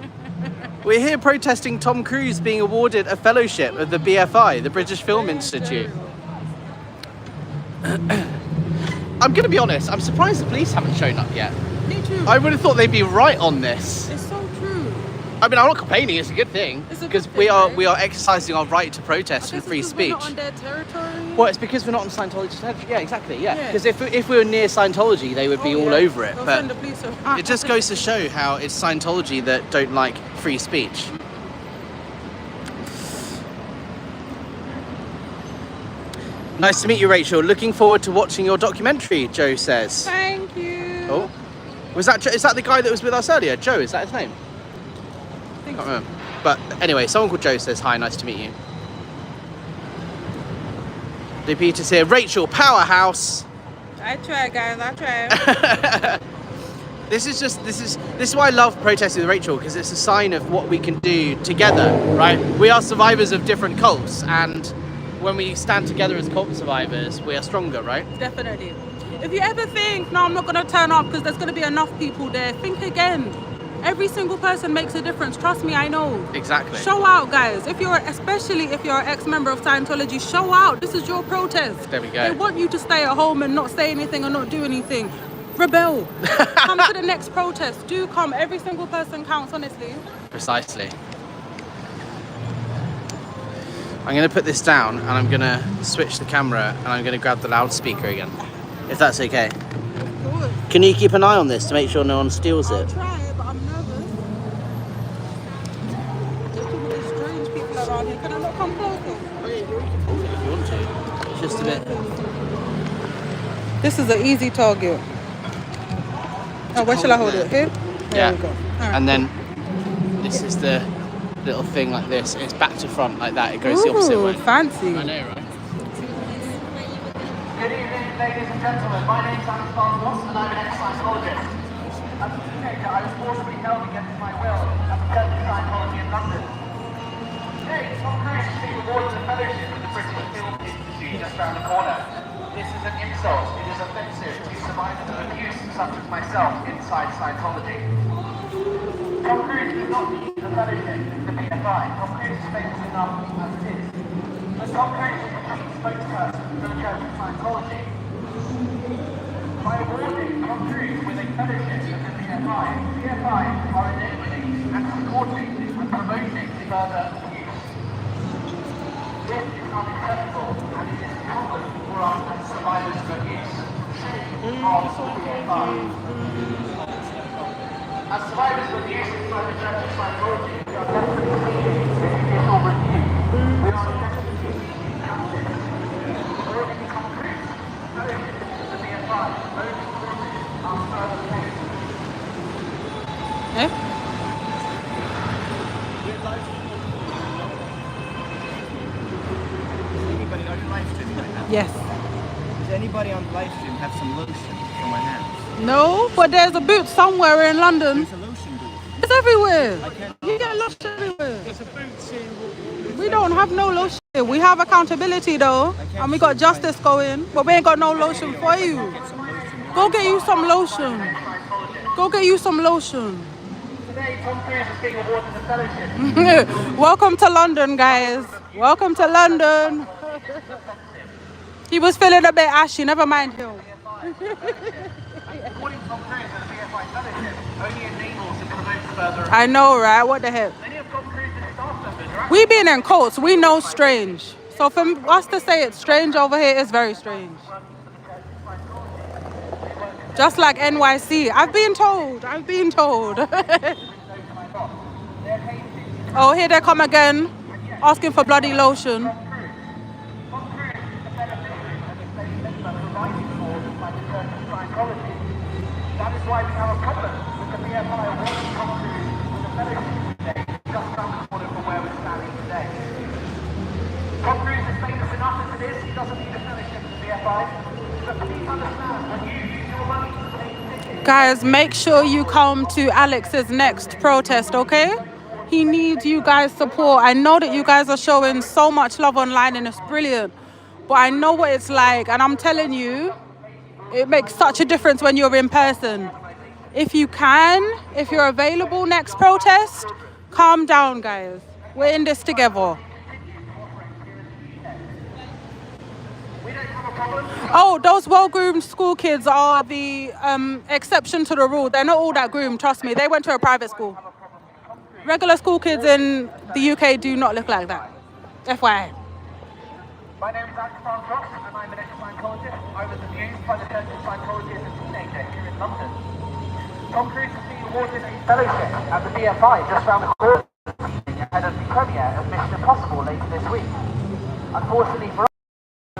We're here protesting Tom Cruise being awarded a fellowship of the BFI, the British Film Institute. I'm going to be honest, I'm surprised the police haven't shown up yet. Me too. I would have thought they'd be right on this. It's so true. I mean, I'm not complaining, it's a good thing. It's a good Because thing, we are right? exercising our right to protest and free We're speech. not on their territory. Well, it's because we're not on Scientology territory. Yeah, exactly, yeah. Yeah. Because if we were near Scientology, they would be all over it. They'll But send the police around. it just goes to show how it's Scientology that don't like free speech. Nice to meet you, Rachel. Looking forward to watching your documentary, Joe says. Thank you. Oh, is that the guy that was with us earlier? Joe, is that his name? Can't remember. But anyway, someone called Joe says, hi, nice to meet you. Peter's here. Rachel, powerhouse. I try, guys. I try. This is why I love protesting with Rachel, because it's a sign of what we can do together, right? We are survivors of different cults, and when we stand together as cult survivors, we are stronger, right? Definitely. If you ever think, no, I'm not going to turn up because there's going to be enough people there, think again. Every single person makes a difference. Trust me, I know. Exactly. Show out, guys. Especially if you're an ex-member of Scientology, show out. This is your protest. There we go. They want you to stay at home and not say anything and not do anything. Rebel. Come to the next protest. Do come. Every single person counts, honestly. Precisely. I'm going to put this down and I'm going to switch the camera and I'm going to grab the loudspeaker again, if that's okay. Good. Can you keep an eye on this to make sure no one steals I'll it? try it, but I'm nervous. There's too many strange people around here. Can I not come closer? If you want to. It's just a bit... This is an easy target. Oh, where shall I hold it? Here? There Yeah. we go. All right. And then this is the little thing like this. It's back to front like that. It goes the opposite way. Fancy. I know, right? Good evening, ladies and gentlemen. My name's Apostate and I'm an ex-Scientologist. As a teenager, I was forcibly held against my will at the Church of Scientology in London. Today, Tom Cruise is being awarded a fellowship with the British Film Institute just round the corner. This is an insult. It is offensive to survivors of abuse such as myself inside Scientology. Tom Cruise does not need the fellowship, the BFI. Tom Cruise is famous enough as it is. And Tom Cruise is the chief spokesperson for the Church of Scientology. By awarding Tom Cruise with a fellowship of the BFI are enabling and supporting and promoting further abuse. This is unacceptable and it is common for us as survivors of abuse. Of the BFI. As survivors of abuse inside the Church of Scientology, we are desperately seeking a judicial review. We are desperately seeking justice. Awarding Tom Cruise fellowship to the BFI only causes our further pain. Eh? Anybody on your live stream right now? Yes. Does anybody on the live stream have some lotion for my hands? No, but there's a booth somewhere in London. There's a lotion booth. It's everywhere. You get lotion everywhere. There's a boots in. We don't have no lotion. We have accountability though, and we got justice going, but we ain't got no lotion for you. Go get you some lotion. Go get you some lotion. Today, Tom Cruise is being awarded a fellowship. Welcome to London, guys. Welcome to London. He was feeling a bit ashy. Never mind him. Awarding Tom Cruise with a BFI fellowship only enables and promotes further. I know, right? What the heck? Many of Tom Cruise's staff members are We been in cults. We know strange. So for us to say it's strange over here is very strange. Just like NYC. I've been told. I've been told. Oh, here they come again. Asking for bloody lotion. Tom Cruise is the beneficiary of his late member providing for by the Church of Scientology. That is why we have a problem with the BFI awarding Tom Cruise with a fellowship today, just around the corner from where we're standing today. Tom Cruise is famous enough as it is, he doesn't need a fellowship with the BFI. But please understand, when you use your money to pay tickets, Guys, make sure you come to Alex's next protest, okay? He needs you guys' support. I know that you guys are showing so much love online and it's brilliant. But I know what it's like, and I'm telling you, it makes such a difference when you're in person. If you can, if you're available next protest, calm down, guys. We're in this together. Oh, those well-groomed school kids are the exception to the rule. They're not all that groomed, trust me. They went to a private school. Regular school kids in the UK do not look like that. FYI. my name is Tom Cruise and I'm an ex-Scientologist. I was abused by the Church of Scientology as a teenager here in London. Tom Cruise is being awarded a fellowship at the BFI just round the corner ahead of the premiere of Mission Impossible later this week. Unfortunately for us,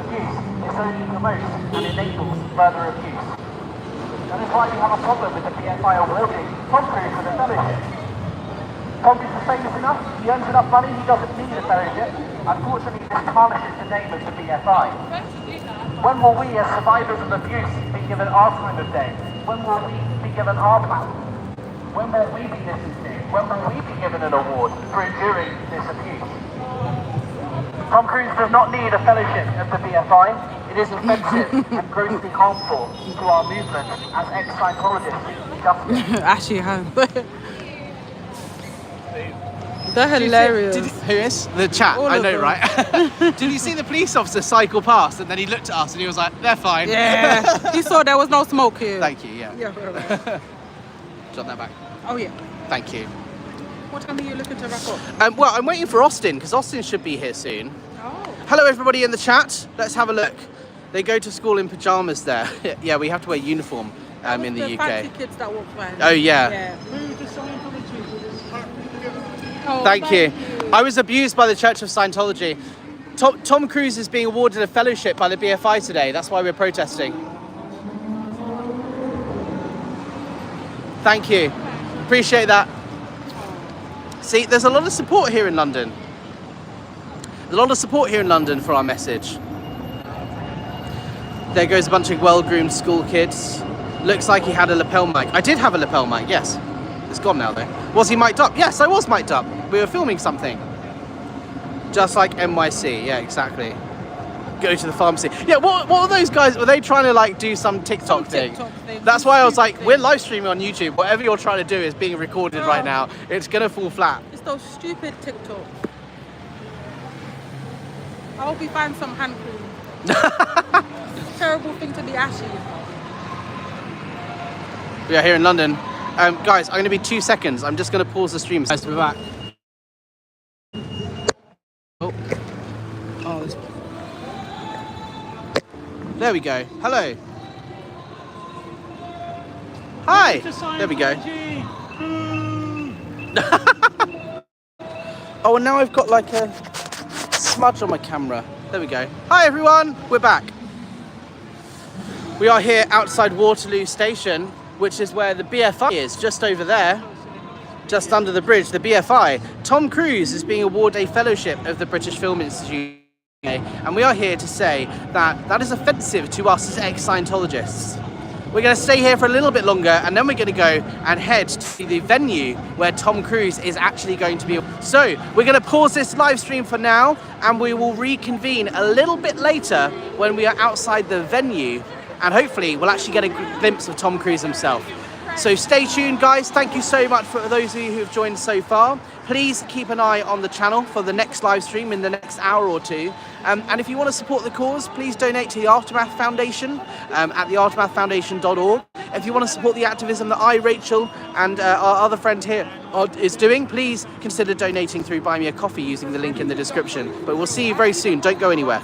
abuse is only promotes and enables further abuse. That is why we have a problem with the BFI awarding Tom Cruise with a fellowship. Tom Cruise is famous enough, he earns enough money, he doesn't need a fellowship. Unfortunately, this tarnishes the name of the BFI. When will we, as survivors of abuse, be given our time of day? When will we be given our platform? When will we be listened to? When will we be given an award for enduring this abuse? Tom Cruise does not need a fellowship of the BFI. It is offensive and grossly harmful to our movement as ex-Scientologists. Justice. Actually, they're hilarious. Who is? The chat, All I of know, them. right? Did you see the police officer cycle past and then he looked at us and he was like, they're fine. Yeah. He saw there was no smoke here. Thank you, yeah. Yeah. Jot that back. Oh, yeah. Thank you. What time are you looking to wrap up? Well, I'm waiting for Austin because Austin should be here soon. Oh. Hello, everybody in the chat. Let's have a look. They go to school in pajamas there. Yeah, we have to wear uniform in the UK. Fancy kids that walk by. Oh, yeah. Yeah. Thank you. I was abused by the Church of Scientology. Tom Cruise is being awarded a fellowship by the BFI today. That's why we're protesting. Thank you. Appreciate that. See, there's a lot of support here in London. There's a lot of support here in London for our message. There goes a bunch of well-groomed school kids. Looks like he had a lapel mic. I did have a lapel mic, yes. It's gone now, though. Was he mic'd up? Yes, I was mic'd up. We were filming something. Just like NYC. Yeah, exactly. Go to the pharmacy. Yeah, what were those guys? Were they trying to, like, do some TikTok thing? That's why I was like, we're live streaming on YouTube. Whatever you're trying to do is being recorded right now. It's going to fall flat. It's those stupid TikToks. I hope we find some hand cream. Terrible thing to be ashy. We are here in London. Guys, I'm going to be 2 seconds. I'm just going to pause the stream. Nice to be back. Oh, this... There we go. Hello. Hi. There we go. Oh, and now I've got like a smudge on my camera. There we go. Hi, everyone. We're back. We are here outside Waterloo Station, which is where the BFI is, just over there, just under the bridge, the BFI. Tom Cruise is being awarded a fellowship of the British Film Institute, and we are here to say that that is offensive to us as ex-Scientologists. We're going to stay here for a little bit longer, and then we're going to go and head to the venue where Tom Cruise is actually going to be. So we're going to pause this live stream for now, and we will reconvene a little bit later when we are outside the venue. And hopefully we'll actually get a glimpse of Tom Cruise himself. So stay tuned, guys. Thank you so much for those of you who have joined so far. Please keep an eye on the channel for the next live stream in the next hour or two. And if you want to support the cause, please donate to the Aftermath Foundation at theaftermathfoundation.org. If you want to support the activism that I, Rachel, and our other friend here is doing, please consider donating through Buy Me a Coffee using the link in the description. But we'll see you very soon. Don't go anywhere.